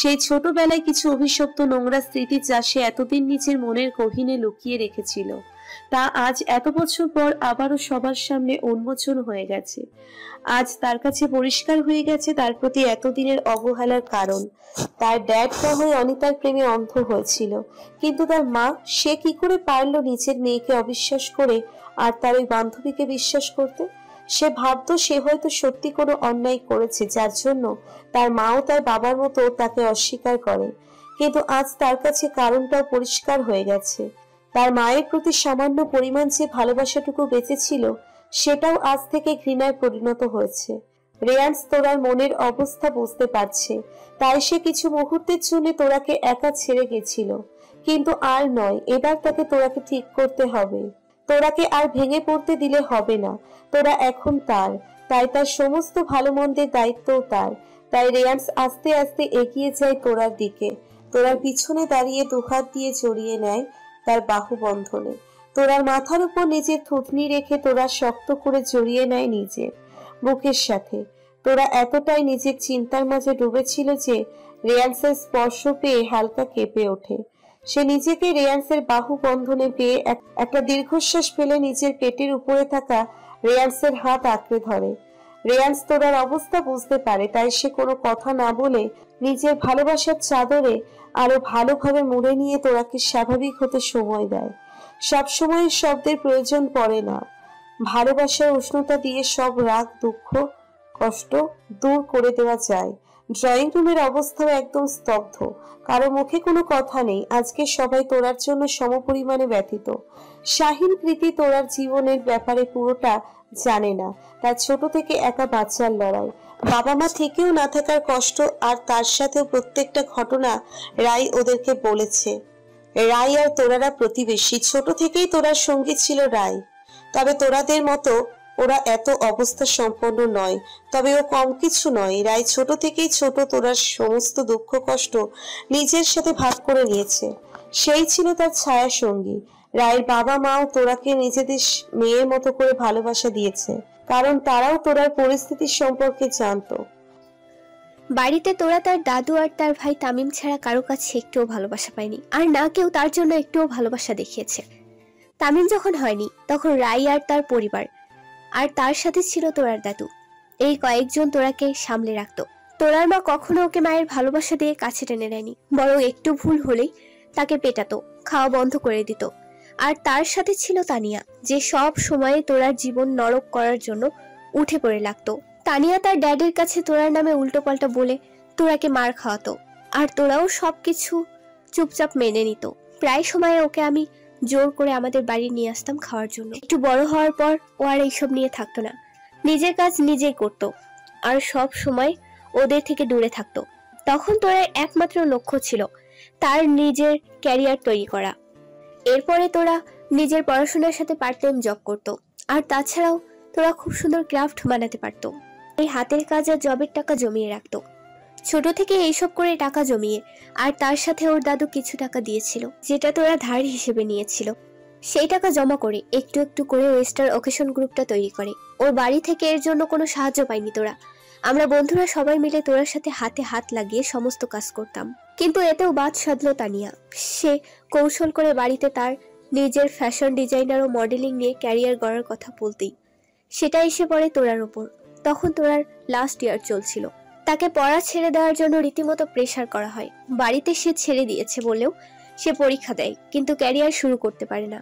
সেই ছোটবেলায় কিছু অভিশপ্ত নোংরা স্মৃতি যা সে এতদিন নিজের মনের গহীনে লুকিয়ে রেখেছিল, তা আজ এত বছর পর আবারও সবার সামনে উন্মোচন হয়ে গেছে। আজ তার কাছে পরিষ্কার হয়ে গেছে তার প্রতি এতদিনের অবহেলার কারণ। তার ড্যাড না হয়ে অনিতার প্রেমে অন্ধ হয়েছিল, কিন্তু তার মা, সে কি করে পারলো নিজের মেয়েকে অবিশ্বাস করে আর তার ওই বান্ধবীকে বিশ্বাস করতে? সে ভাবতো সে হয়তো সত্যি কোনো অন্যায় করেছে, যার জন্য তার মাও তার বাবার মতো তাকে অস্বীকার করে। কিন্তু আজ তার কাছে কারণটাও পরিষ্কার হয়ে গেছে। তার মায়ের প্রতি সামান্য পরিমাণ যে ভালোবাসাটুকু বেঁচে ছিল, সেটাও আজ থেকে ঘৃণায় পরিণত হয়েছে। রেয়ান্স তোরার মনের অবস্থা বুঝতে পারছে, তাই সে কিছু মুহূর্তের জন্য তোরাকে একা ছেড়ে গেছিল। কিন্তু আর নয়, এবার তাকে তোরাকে ঠিক করতে হবে। তোরাকে আর ভেঙে পড়তে দিলে হবে না। তোরা এখন তার, তাই তার সমস্ত ভালো মন্দের দায়িত্বও তার। তাই রেয়ান্স আস্তে আস্তে এগিয়ে যায় তোরার দিকে। তোরার পিছনে দাঁড়িয়ে দুহাত দিয়ে জড়িয়ে নেয় তার বাহু বন্ধনে। তোরার মাথার উপর নিজের থুতনি রেখে তোরা শক্ত করে জড়িয়ে নেয় নিজের বুকের সাথে। তোরা এতটাই নিজের চিন্তার মাঝে ডুবেছিল যে রেয়ান্সের স্পর্শ পেয়ে হালকা কেঁপে ওঠে। সে নিজেকে রেয়ান্সের বাহু বন্ধনে পেয়ে একটা দীর্ঘশ্বাস ফেলে নিজের পেটের উপরে থাকা রেয়ান্সের হাত আঁকড়ে ধরে। রেয়ান্স তোরার অবস্থা বুঝতে পারে, তাই সে কোনো কথা না বলে নিজের ভালোবাসার চাদরে আরো ভালোভাবে মুড়ে নিয়ে তোরাকে স্বাভাবিক হতে সময় দেয়। সবসময় শব্দের প্রয়োজন পড়ে না, ভালোবাসার উষ্ণতা দিয়ে সব রাগ, দুঃখ, কষ্ট দূর করে দেওয়া যায়। ড্রয়িং রুমের অবস্থাও একদম স্তব্ধ, কারো মুখে কোনো কথা নেই। আজকে সবাই তোরার জন্য সমপরিমাণে ব্যথিত। শাহিন কৃতি তোরার জীবনের ব্যাপারে পুরোটা জানে না। তার ছোট থেকে একা বাচ্চার লড়াই, বাবা মা থেকেও না থাকার কষ্ট, আর তার সাথেও প্রত্যেকটা ঘটনা রায় ওদেরকে বলেছে। রায় আর তোরারা প্রতিবেশী, ছোট থেকেই তোরার সঙ্গী ছিল রায়। তবে তোরাদের মতো ওরা এত অবস্থা সম্পন্ন নয়, তবে ও কম কিছু নয়। রায় ছোট থেকেই ছোট তোরার সমস্ত দুঃখ কষ্ট নিজের সাথে ভাগ করে নিয়েছে। সেই ছিল তার ছায়া সঙ্গী। রায়ের বাবা মাও তোরাকে নিজেদের মেয়ের মতো করে ভালোবাসা দিয়েছে, কারণ তারাও তোরার পরিস্থিতির সম্পর্কে জানতো। বাড়িতে তোরা তার দাদু আর তার ভাই তামিম ছাড়া কারো কাছে একটুও ভালোবাসা পায়নি, আর না কেউ তার জন্য একটুও ভালোবাসা দেখিয়েছে। তামিম যখন হয়নি তখন রাই আর তার পরিবার, আর তার সাথে ছিল তোরার দাদু, এই কয়েকজন তোরাকে সামলে রাখতো। তোরার মা কখনো ওকে মায়ের ভালোবাসা দিয়ে কাছে টেনে নেয়নি, বরং একটু ভুল হলেই তাকে পেটাতো, খাওয়া বন্ধ করে দিত। আর তার সাথে ছিল তানিয়া, যে সব সময় তোরার জীবন নরক করার জন্য উঠে পড়ে লাগতো। তানিয়া তার ড্যাডের কাছে তোরার নামে উল্টো পাল্টা বলে তোরাকে মার খাওয়াতো, আর তোরাও সবকিছু চুপচাপ মেনে নিত। প্রায় সময় ওকে আমি জোর করে আমাদের বাড়ি নিয়ে আসতাম খাওয়ার জন্য। একটু বড় হওয়ার পর ও আর এইসব নিয়ে থাকতো না, নিজের কাজ নিজেই করতো, আর সব সময় ওদের থেকে দূরে থাকতো। তখন তোরার একমাত্র লক্ষ্য ছিল তার নিজের ক্যারিয়ার তৈরি করা। এরপরে তোরা নিজের পড়াশোনার সাথে পার্ট টাইম জব করতো, আর তাছাড়াও তোরা খুব সুন্দর ক্রাফট বানাতে পারতো। এই হাতের কাজ আর জবের টাকা জমিয়ে রাখতো। ছোট থেকে এইসব করে টাকা জমিয়ে, আর তার সাথে ওর দাদু কিছু টাকা দিয়েছিল, যেটা তোরা ধার হিসেবে নিয়েছিল। সেই টাকা জমা করে একটু একটু করে ওয়েস্টার অকেশন গ্রুপটা তৈরি করে। ওর বাড়ি থেকে এর জন্য কোনো সাহায্য পাইনি তোরা। আমরা বন্ধুরা সবাই মিলে তোরার সাথে হাতে হাত লাগিয়ে সমস্ত কাজ করতাম। কিন্তু এতেও বাদ সাধলো তানিয়া। সে কৌশল করে বাড়িতে তার নিজের ফ্যাশন ডিজাইনার ও মডেলিং নিয়ে ক্যারিয়ার গড়ার কথা বলতেই সেটা এসে পড়ে তোরার ওপর। তখন তোরার লাস্ট ইয়ার চলছিল। তাকে পড়া ছেড়ে দেওয়ার জন্য রীতিমতো প্রেশার করা হয়। বাড়িতে সে ছেড়ে দিয়েছে বলেও সে পরীক্ষা দেয়, কিন্তু ক্যারিয়ার শুরু করতে পারে না।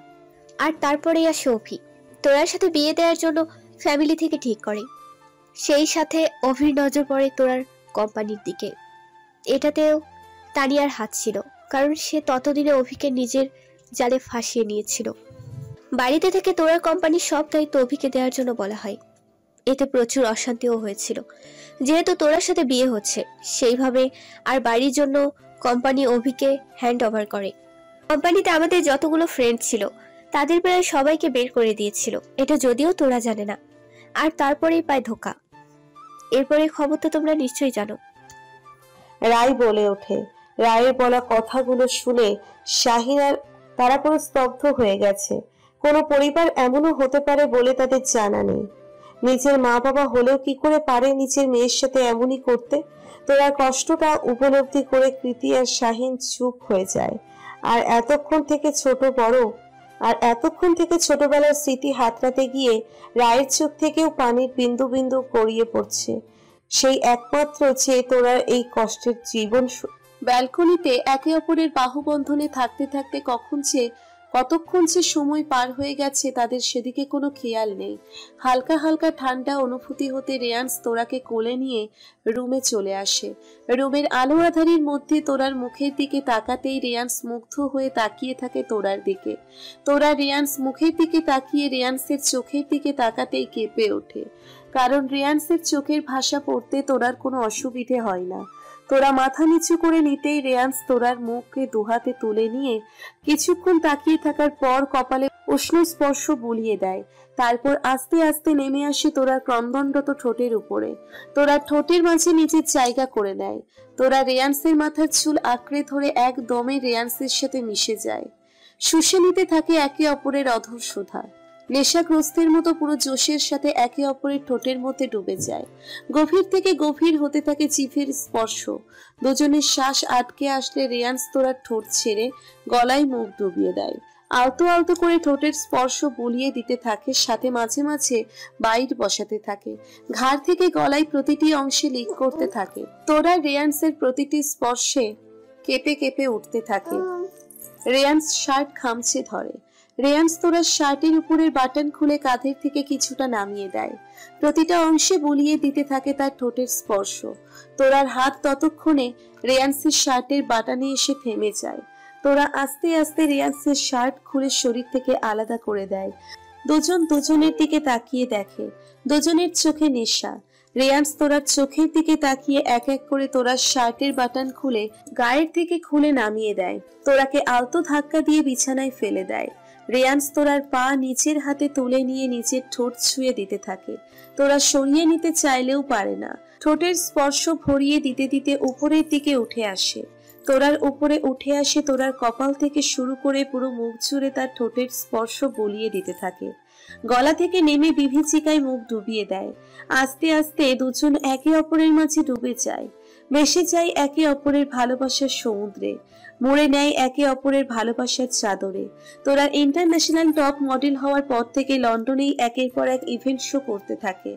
আর তারপরেই আসে অভি। তোরার সাথে বিয়ে দেওয়ার জন্য ফ্যামিলি থেকে ঠিক করে। সেই সাথে অভির নজর পড়ে তোরার কোম্পানির দিকে। এটাতেও তানিয়ার হাত ছিল, কারণ সে ততদিনে অভিকে নিজের জালে ফাঁসিয়ে নিয়েছিল। বাড়িতে থেকে তোরার কোম্পানির সব দায়িত্ব অভিকে দেওয়ার জন্য বলা হয়। এতে প্রচুর অশান্তিও হয়েছিল, যেহেতু তোরার সাথে বিয়ে হচ্ছে সেইভাবে। আর বাড়ির জন্য কোম্পানি অভিকে হ্যান্ড ওভার করে। কোম্পানিতে আমাদের যতগুলো ফ্রেন্ড ছিল তাদের প্রায় সবাইকে বের করে দিয়েছিল, এটা যদিও তোরা জানে না। আর তারপরেই পায় ধোকা। এরপরে খবর তো তোমরা নিশ্চয়ই জানো। রায় বলে ওঠে। রায়ের বলা কথাগুলো শুনে শাহিন আর তারা পুরো স্তব্ধ হয়ে গেছে। কোনো পরিবার এমনও হতে পারে বলে তাদের জানা নেই। নিজের মা বাবা হলেও কি করে পারে নিজের মেয়ের সাথে এমনই করতে। তোরার কষ্টটা উপলব্ধি করে কৃতি আর শাহিন চুপ হয়ে যায়। আর এতক্ষণ থেকে ছোটবেলার স্মৃতি হাতড়াতে গিয়ে রায়ের চোখ থেকেও পানির বিন্দু বিন্দু গড়িয়ে পড়ছে। সেই একমাত্র যে তোরার এই কষ্টের জীবন। ব্যালকনিতে একে অপরের বাহুবন্ধনে থাকতে থাকতে কতক্ষণ যে সময় পার হয়ে গেছে তাদের সেদিকে কোনো খেয়াল নেই। হালকা হালকা ঠান্ডা অনুভূতি হতে রেয়ান্স তোরাকে কোলে নিয়ে রুমে চলে আসে। রুমের আলো আধারির মধ্যে তোরার মুখের দিকে তাকাতেই রেয়ান্স মুগ্ধ হয়ে তাকিয়ে থাকে তোরার দিকে। তোরা রেয়ান্স মুখের দিকে তাকিয়ে রেয়ান্সের চোখের দিকে তাকাতেই কেঁপে ওঠে, কারণ রেয়ান্সের চোখের ভাষা পড়তে তোরার কোনো অসুবিধে হয় না। তোরা মাথা নিচু করে নিতেই রেয়ান্স তোরার মুখকে দুহাতে তুলে নিয়ে কিছুক্ষণ তাকিয়ে থাকার পর কপালে উষ্ণ স্পর্শ বুলিয়ে দেয়। তারপর আস্তে আস্তে নেমে আসে তোরার ক্রন্দনরত ঠোঁটের উপরে। তোরা ঠোঁটের মাঝে নিজের জায়গা করে নেয়। তোরা রেয়ান্সের মাথার চুল আঁকড়ে ধরে একদমে রেয়ান্সের সাথে মিশে যায়। শুষে নিতে থাকে একে অপরের অধর সুধা। নেশাগ্রস্তের মতো পুরো জোশের সাথে একে অপরের ঠোঁটের মধ্যে ডুবে যায়। গভীর থেকে গভীর হতে থাকে জিভের স্পর্শ। দুজনের শ্বাস আটকে আসলে রেয়ান্স তোরার ঠোঁট ছেড়ে গলায় মুখ ডুবিয়ে দেয়। আলতো আলতো করে ঠোঁটের স্পর্শ বুলিয়ে দিতে থাকে, সাথে মাঝে মাঝে বাইট বসাতে থাকে। ঘাড় থেকে গলায় প্রতিটি অংশে লিক করতে থাকে। তোরা রেয়ান্সের প্রতিটি স্পর্শে কেঁপে কেঁপে উঠতে থাকে। রেয়ান্স শার্ট খামচে ধরে। রেয়ান্স তোরার শার্টের উপরের বাটন খুলে কাঁধের থেকে কিছুটা নামিয়ে দেয়। প্রতিটা অংশে বুলিয়ে দিতে থাকে তার ঠোঁটের স্পর্শ। তোরার হাত ততক্ষণে রেয়ান্সের শার্টের বাটনে এসে থেমে যায়। তোরা আস্তে আস্তে রেয়ান্সের শার্ট খুলে শরীর থেকে আলাদা করে দেয়। দুজন দুজনের দিকে তাকিয়ে দেখে। দুজনের চোখে নেশা। রেয়ান্স তোরার চোখের দিকে তাকিয়ে এক এক করে তোরার শার্টের বাটন খুলে গায়ের থেকে খুলে নামিয়ে দেয়। তোরাকে আলতো ধাক্কা দিয়ে বিছানায় ফেলে দেয়। রেয়ান্স তোরার পা নিচের হাতে তুলে নিয়ে নিচের ঠোঁট ছুঁয়ে দিতে থাকে। তোরা সরিয়ে নিতে চাইলেও পারে না। ঠোঁটের স্পর্শ ভরিয়ে দিতে দিতে উপরের দিকে উঠে আসে। তোরার উপরে উঠে আসে তোরার কপাল থেকে শুরু করে পুরো মুখ জুড়ে তার ঠোঁটের স্পর্শ বলিয়ে দিতে থাকে। গলা থেকে নেমে বিভীষিকায় মুখ ডুবিয়ে দেয়। আস্তে আস্তে দুজন একে অপরের মাঝে ডুবে যায়, ভেসে যায় একে অপরের ভালোবাসার সমুদ্রে, মরে নেয় একে অপরের ভালোবাসার চাদরে। তোরা ইন্টারন্যাশনাল টপ মডেল হওয়ার পর থেকে লন্ডনেই একের পর এক ইভেন্ট শো করতে থাকে।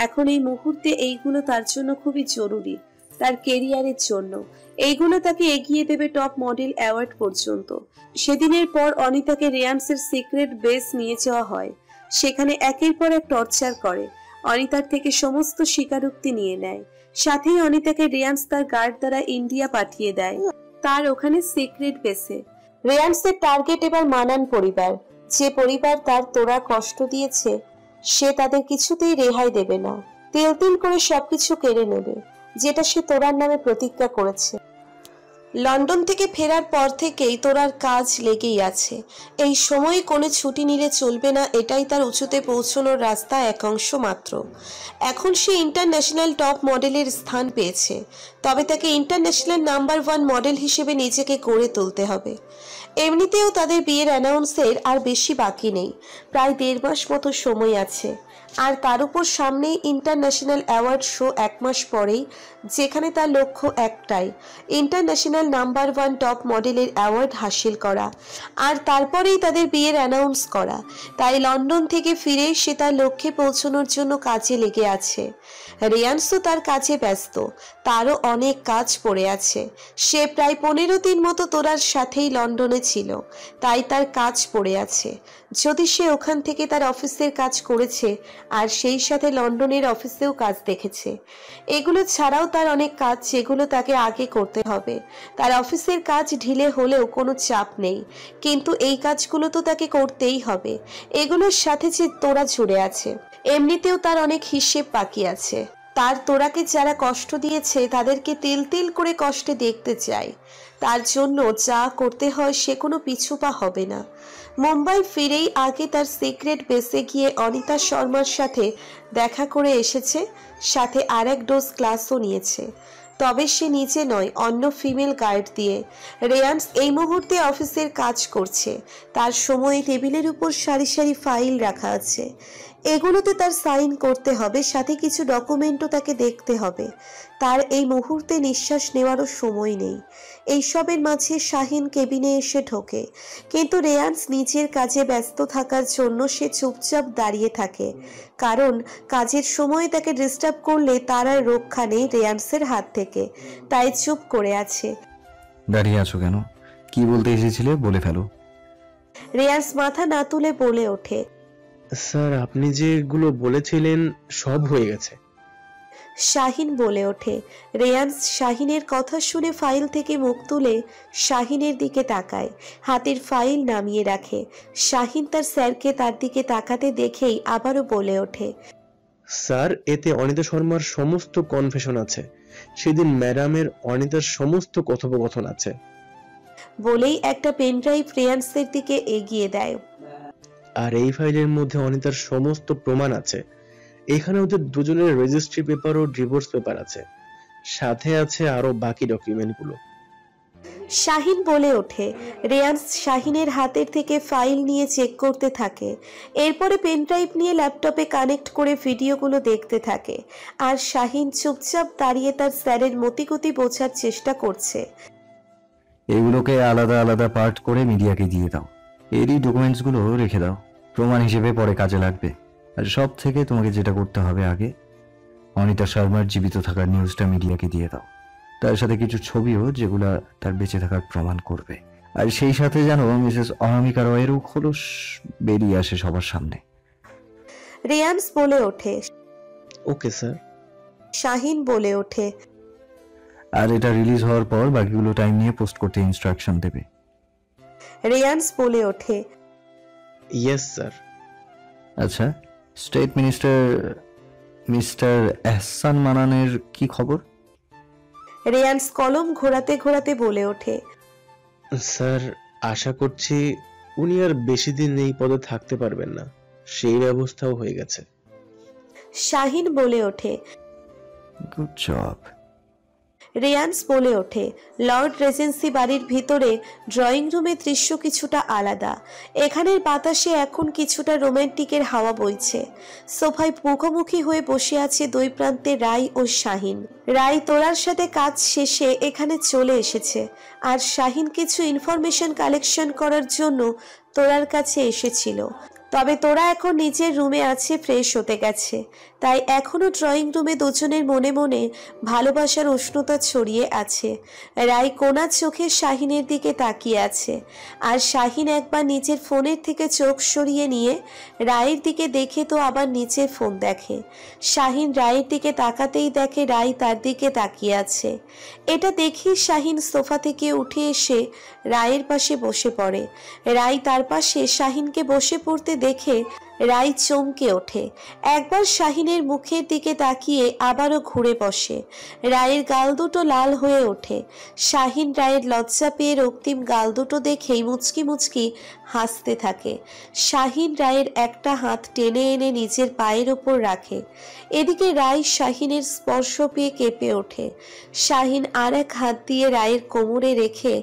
এখন এই মুহূর্তে এইগুলো তার জন্য খুবই জরুরি, তার কেরিয়ারের জন্য। এইগুলো তাকে এগিয়ে দেবে টপ মডেল অ্যাওয়ার্ড পর্যন্ত। সেদিনের পর অনিতাকে রেয়ান্সের সিক্রেট বেস নিয়ে যাওয়া হয়। সেখানে একের পর এক টর্চার করে, অনিতার থেকে সমস্ত স্বীকারোক্তি নিয়ে নেয়। সাথেই অনিতাকে রেয়ান্স তার গার্ড দ্বারা ইন্ডিয়া পাঠিয়ে দেয়, তার ওখানে সিক্রেট বেসে। রেয়ান্সের টার্গেট এবার মানান পরিবার। যে পরিবার তার তোরা কষ্ট দিয়েছে, সে তাদের কিছুতেই রেহাই দেবে না। তিল তিল করে সবকিছু কেড়ে নেবে, যেটা সে তোরার নামে প্রতিজ্ঞা করেছে। লন্ডন থেকে ফেরার পর থেকেই তোরার কাজ লেগেই আছে। এই সময়ে কোনো ছুটি নিলে চলবে না, এটাই তার উঁচুতে পৌঁছানোর রাস্তা এক অংশ মাত্র। এখন সে ইন্টারন্যাশনাল টপ মডেলের স্থান পেয়েছে, তবে তাকে ইন্টারন্যাশনাল নাম্বার 1 মডেল হিসেবে নিজেকে গড়ে তুলতে হবে। এমনিতেও তাদের বিয়ের অ্যানাউন্সের আর বেশি বাকি নেই, প্রায় 1.5 মাস মতো সময় আছে। আর তার উপর সামনেই ইন্টারন্যাশনাল অ্যাওয়ার্ড শো 1 মাস পরেই, যেখানে তার লক্ষ্য একটাই, ইন্টারন্যাশনাল নাম্বার 1 টপ মডেলের অ্যাওয়ার্ড হাসিল করা। আর তারপরেই তাদের বিয়ের অ্যানাউন্স করা। তাই লন্ডন থেকে ফিরে সে তার লক্ষ্যে পৌঁছানোর জন্য কাজে লেগে আছে। রেয়ান্স তো তার কাজে ব্যস্ত, তারও অনেক কাজ পড়ে আছে। সে প্রায় 15 দিন মতো তোরার সাথেই লন্ডনে ছিল, তাই তার কাজ পড়ে আছে। যদি সে ওখান থেকে তার অফিসের কাজ করেছে আর সেই সাথে লন্ডনের অফিসেও কাজ দেখেছে। এগুলো ছাড়াও তার অনেক কাজ যেগুলো তাকে আগে করতে হবে। তার অফিসের কাজ ঢিলে হলেও কোনো চাপ নেই, কিন্তু এই কাজগুলো তো তাকে করতেই হবে। এগুলোর সাথে যে তোরা জুড়ে আছে, এমনিতেও তার অনেক হিসেব বাকি আছে। তার তোরাকে যারা কষ্ট দিয়েছে তাদেরকে তিল তিল করে কষ্টে দেখতে চায়। তার জন্য যা করতে হয় সে কোনো পিছুপা হবে না। মুম্বাই ফিরেই আগে তার সিক্রেট বেসে গিয়ে অনিতা শর্মার সাথে দেখা করে এসেছে, সাথে আরেক ডোজ ক্লাসও নিয়েছে। তবে সে নিজে নয়, অন্য ফিমেল গার্ড দিয়ে। রেয়ান্স এই মুহূর্তে অফিসের কাজ করছে। তার সময়ে টেবিলের উপর সারি সারি ফাইল রাখা আছে। এগুলোতে তার সাইন করতে হবে, সাথে কিছু ডকুমেন্টও তাকে দেখতে হবে। তার এই মুহূর্তে নিঃশ্বাস নেওয়ারও সময় নেই। এইসবের মাঝে শাহিন কেবিনে এসে ঢোকে, কিন্তু রেয়ান্স নিজের কাজে ব্যস্ত থাকার জন্য সে চুপচাপ দাঁড়িয়ে থাকে, কারণ কাজের সময় তাকে ডিস্টার্ব করলে তার আর রক্ষা নেই রেয়ান্সের হাত থেকে, তাই চুপ করে আছে। দাঁড়িয়ে আছো কেন? কি বলতে এসেছিলে বলে ফেলো। রেয়ান্স মাথা না তুলে বলে ওঠে, স্যার আপনি যেগুলো বলেছিলেন সব হয়ে গেছে। শাহিন বলে ওঠে। রেয়ান্স শাহিনের কথা শুনে ফাইল থেকে মুখ তুলে শাহিনের দিকে তাকায়, হাতের ফাইল নামিয়ে রাখে। শাহিন তার স্যারকে তার দিকে তাকাতে দেখেই আবারও বলে ওঠে, স্যার এতে অনিতা শর্মার সমস্ত কনফেশন আছে, সেদিন ম্যাডামের অনিতার সমস্ত কথোপকথন আছে। বলেই একটা পেনড্রাইভ রেয়ান্সের দিকে এগিয়ে দেয়। আর এই ফাইলের মধ্যে অনিতার সমস্ত প্রমাণ আছে। এখানে ওদের দুজনের রেজিস্ট্রি পেপার ও ডিভোর্স পেপার আছে, সাথে আছে আরো বাকি ডকুমেন্টগুলো। শাহিন বলে ওঠে। রেয়ান্স শাহিনের হাতের থেকে ফাইল নিয়ে চেক করতে থাকে, এরপরে পেনড্রাইভ নিয়ে ল্যাপটপে কানেক্ট করে ভিডিওগুলো দেখতে থাকে। আর শাহিন চুপচাপ দাঁড়িয়ে তার স্যারের মতিগতি বোঝার চেষ্টা করছে। এগুলোকে আলাদা আলাদা পার্ট করে মিডিয়াকে দিয়ে দাও, এরই ডকুমেন্টসগুলো রেখে দাও, প্রমাণ হিসেবে পরে কাজে লাগবে। আর সব থেকে তোমাকে যেটা করতে হবে আগে, অনিতা শর্মার জীবিত থাকার নিউজটা মিডিয়াকে দিয়ে দাও, তার সাথে কিছু ছবিও যেগুলা তার বেঁচে থাকার প্রমাণ করবে। আর সেই সাথে যেন মিসেস অনামিকা রয়েরও খোলস বেরিয়ে আসে সবার সামনে। রেয়ান্স বলে ওঠে। Okay sir. শাহিন বলে ওঠে। আর এটা রিলিজ হওয়ার পর বাকিগুলো টাইম নিয়ে পোস্ট করতে ইনস্ট্রাকশন দেবে। রেয়ান্স বলে ওঠে। Yes sir. আচ্ছা, স্টেট মিনিস্টার মিস্টার এহসান মানানের কি খবর? রেয়ান্স কলম ঘোরাতে ঘোরাতে বলে ওঠে। স্যার আশা করছি উনি আর বেশি দিন এই পদে থাকতে পারবেন না, সেই ব্যবস্থাও হয়ে গেছে। শাহিন বলে ওঠে। Good job. রেয়ান্স বলে ওঠে। লর্ড রেজেন্সি বাড়ির ভিতরে ড্রয়িং রুমের দৃশ্য কিছুটা আলাদা। এখানের বাতাসে এখন কিছুটা রোমান্টিকের হাওয়া বইছে। সোফায় মুখোমুখি হয়ে বসে আছে দুই প্রান্তে রাই ও শাহিন। রাই তোরার সাথে কাজ শেষে এখানে চলে এসেছে, আর শাহিন কিছু ইনফরমেশন কালেকশন করার জন্য তোরার কাছে এসেছিল। তবে তোরা এখন নিজের রুমে আছে, ফ্রেশ হতে গেছে, তাই এখনো ড্রয়িং রুমে দুজনের মনে মনে ভালোবাসার উষ্ণতা ছড়িয়ে আছে। রাই কোনা চোখে শাহিনের দিকে তাকিয়ে আছে, আর শাহিন একবার নিজের ফোনের থেকে চোখ সরিয়ে নিয়ে রায়ের দিকে দেখে তো আবার নিচের ফোন দেখে। শাহিন রায়ের দিকে তাকাতেই দেখে রাই তার দিকে তাকিয়ে আছে। এটা দেখে শাহিন সোফা থেকে উঠে এসে রায়ের পাশে বসে পড়ে। রাই তার পাশে শাহিনকে বসে পড়তে দেখে রাই চমকে ওঠে। একবার শাহিনের মুখের দিকে তাকিয়ে আবারও ঘুরে বসে। রায়ের গাল দুটো লাল হয়ে ওঠে। শাহিন রায়ের লজ্জা পেয়ে রক্তিম গাল দুটো দেখেই মুচকি মুচকি হাসতে থাকে। শাহিন রায়ের একটা হাত টেনে এনে নিজের পায়ের ওপর রাখে। এদিকে রায় শাহিনের স্পর্শ পেয়ে কেঁপে ওঠে। শাহিন আর এক হাত দিয়ে রায়ের কোমরে রেখে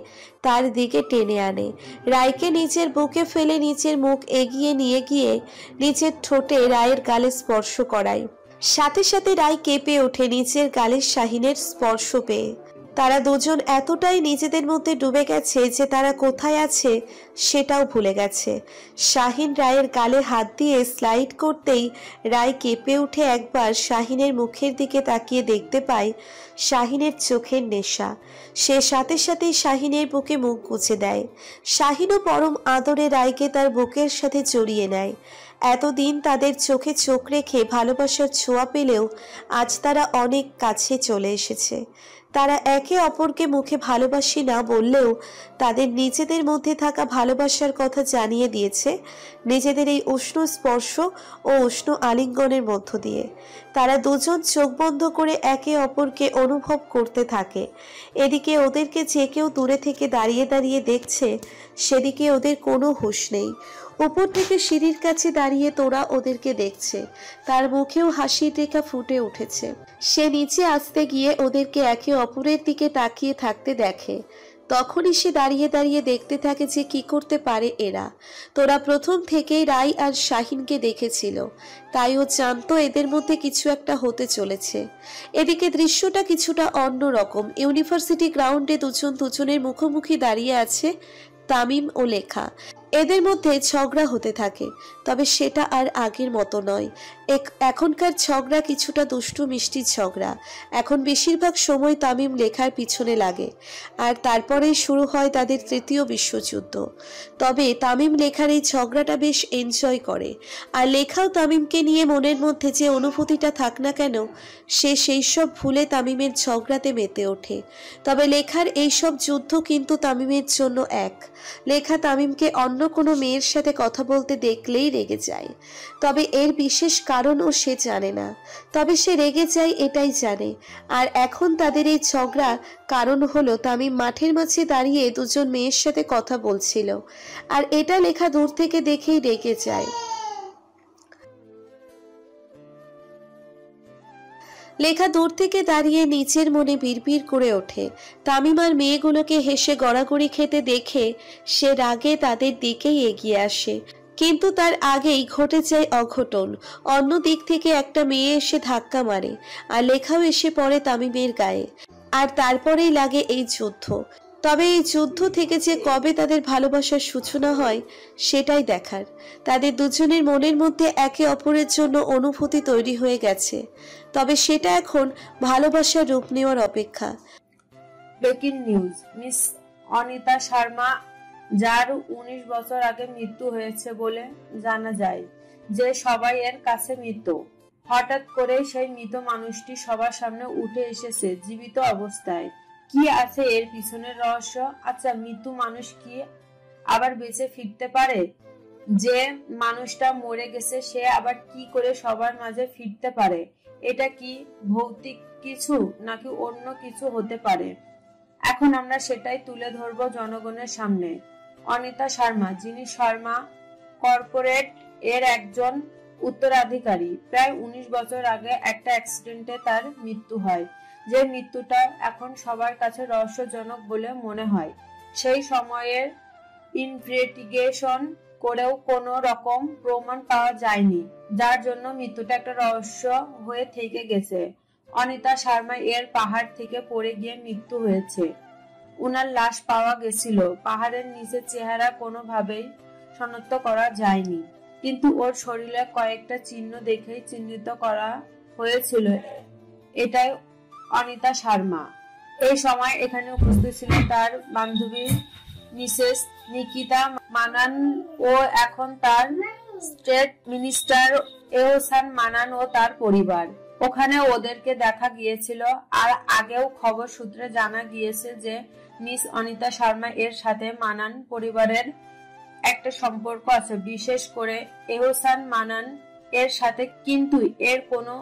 তার দিকে টেনে আনে। রায়কে নিচের বুকে ফেলে নিচের মুখ এগিয়ে নিয়ে গিয়ে নিচের ঠোঁটে রায়ের গালে স্পর্শ করায়। সাথে সাথে রায় কেঁপে ওঠে নিচের গালে শাহিনের স্পর্শ পেয়ে। তারা দুজন এতটাই নিজেদের মধ্যে ডুবে গেছে যে তারা কোথায় আছে সেটাও ভুলে গেছে। শাহিন রায়ের গালে হাত দিয়ে স্লাইড করতেই রায় কেঁপে উঠে একবার শাহিনের মুখের দিকে তাকিয়ে দেখতে পায় শাহিনের চোখের নেশা। সে সাথে সাথেই শাহিনের বুকে মুখ গুজে দেয়। শাহিনও পরম আদরে রায়কে তার বুকের সাথে জড়িয়ে নেয়। এতদিন তাদের চোখে চোখ রেখে ভালোবাসার ছোঁয়া পেলেও আজ তারা অনেক কাছে চলে এসেছে। তারা একে অপরকে মুখে ভালোবাসি না বললেও তাদের নিজেদের মধ্যে থাকা ভালোবাসার কথা জানিয়ে দিয়েছে নিজেদের এই উষ্ণ স্পর্শ ও উষ্ণ আলিঙ্গনের মধ্য দিয়ে। তারা দুজন চোখ বন্ধ করে একে অপরকে অনুভব করতে থাকে। এদিকে ওদেরকে যে কেউ দূরে থেকে দাঁড়িয়ে দাঁড়িয়ে দেখছে, সেদিকে ওদের কোনো হুঁশ নেই। উপর থেকে সিঁড়ির কাছে দাঁড়িয়ে তোরা ওদেরকে দেখছে, তার মুখেও হাসির রেখা ফুটে উঠেছে। সে নিচে আসতে গিয়ে ওদেরকে একে অপরের দিকে তাকিয়ে থাকতে দেখে। তখনই সে দাঁড়িয়ে দাঁড়িয়ে দেখতে থাকে যে কি করতে পারে এরা। তোরা প্রথম থেকেই রাই আর শাহিনকে দেখেছিল, তাই ও জানতো এদের মধ্যে কিছু একটা হতে চলেছে। এদিকে দৃশ্যটা কিছুটা অন্যরকম। ইউনিভার্সিটি গ্রাউন্ডে দুজন দুজনের মুখোমুখি দাঁড়িয়ে আছে তামিম ও লেখা। এদের মধ্যে ঝগড়া হতে থাকে, তবে সেটা আর আগের মতো নয়। এখনকার ঝগড়া কিছুটা দুষ্টু মিষ্টি ঝগড়া। এখন বেশিরভাগ সময় তামিম লেখার পিছনে লাগে, আর তারপরেই শুরু হয় তাদের তৃতীয় বিশ্বযুদ্ধ। তবে তামিম লেখার এই ঝগড়াটা বেশ এনজয় করে, আর লেখাও তামিমকে নিয়ে মনের মধ্যে যে অনুভূতিটা থাক না কেন, সে সেই সব ভুলে তামিমের ঝগড়াতে মেতে ওঠে। তবে লেখার এই সব যুদ্ধ কিন্তু তামিমের জন্য এক। লেখা তামিমকে অন্য কোনো মেয়ের সাথে কথা বলতে দেখলেই রেগে যায়, তবে এর বিশেষ কারণও সে জানে না। তবে সে রেগে যায় এটাই জানে। আর এখন তাদের এই ঝগড়া কারণ হলো তামিম মাঠের মাঝে দাঁড়িয়ে দুজন মেয়ের সাথে কথা বলছিল, আর এটা লেখা দূর থেকে দেখেই রেগে যায়। লেখা দূর থেকে দাঁড়িয়ে নিচের মনে বিড়বিড় করে ওঠে। তামিম আর মেয়েগুলোকে হেসে গড়াগড়ি খেতে দেখে সে রাগে তাদের দিকেই এগিয়ে আসে, কিন্তু তার আগেই ঘটে যায় অঘটন। অন্য দিক থেকে একটা মেয়ে এসে ধাক্কা মারে, আর লেখাও এসে পড়ে তামিমের গায়ে। আর তারপরেই লাগে এই যুদ্ধ। তবে এই যুদ্ধ থেকে যে কবে তাদের ভালোবাসার সূচনা হয় সেটাই দেখার। তাদের দুজনের মনের মধ্যে একে অপরের জন্য অনুভূতি তৈরি হয়ে গেছে, তবে সেটা এখন ভালোবাসার রূপ নেওয়ার অপেক্ষা। Breaking news, miss Anita Sharma, যার 19 বছর আগে মৃত্যু হয়েছে বলে জানা যায়, যে সবাই এর কাছে মৃত। হঠাৎ করে সেই মৃত মানুষটি সবার সামনে উঠে এসেছে জীবিত অবস্থায়। কি আছে এর পিছনের রহস্য? আচ্ছা, মৃত্যু মানুষ কি আবার বেঁচে ফিরতে পারে? যে মানুষটা মরে গেছে সে আবার কি করে সবার মাঝে ফিরতে পারে? এটা কি ভৌতিক কিছু নাকি অন্য কিছু হতে পারে? এখন আমরা সেটাই তুলে ধরবো জনগণের সামনে। অনিতা শর্মা, যিনি শর্মা কর্পোরেট এর একজন উত্তরাধিকারী, প্রায় 19 বছর আগে একটা অ্যাক্সিডেন্টে তার মৃত্যু হয়, যে মৃত্যুটা এখন সবার কাছে রহস্যজনক বলে মনে হয়। সেই সময়ের ইনভেস্টিগেশন করেও কোনো রকম প্রমাণ পাওয়া যায়নি, যার জন্য মৃত্যুটা একটা রহস্য হয়ে থেকে গেছে। অনিতা শর্মা এর পাহাড় থেকে পড়ে গিয়ে মৃত্যু হয়েছে। উনার লাশ পাওয়া গেছিল, পাহাড়ের নিচে চেহারা কোনোভাবেই শনাক্ত করা যায়নি, কিন্তু ওর শরীরে কয়েকটা চিহ্ন দেখেই চিহ্নিত করা হয়েছিল এটাই অনিতা শর্মা। এই সময় এখানে উপস্থিত ছিলেন তার বান্ধবী মিসেস নিকিতা মানান ও এখন তার স্টেট মিনিস্টার এহসান মানান ও তার পরিবার। ওখানে ওদেরকে দেখা গিয়েছিল। আর আগেও খবর সূত্রে জানা গিয়েছে যে মিস অনিতা শর্মা এর সাথে মানান পরিবারের একটা সম্পর্ক আছে, বিশেষ করে এহসান মানান এর সাথে, কিন্তু এর কোনো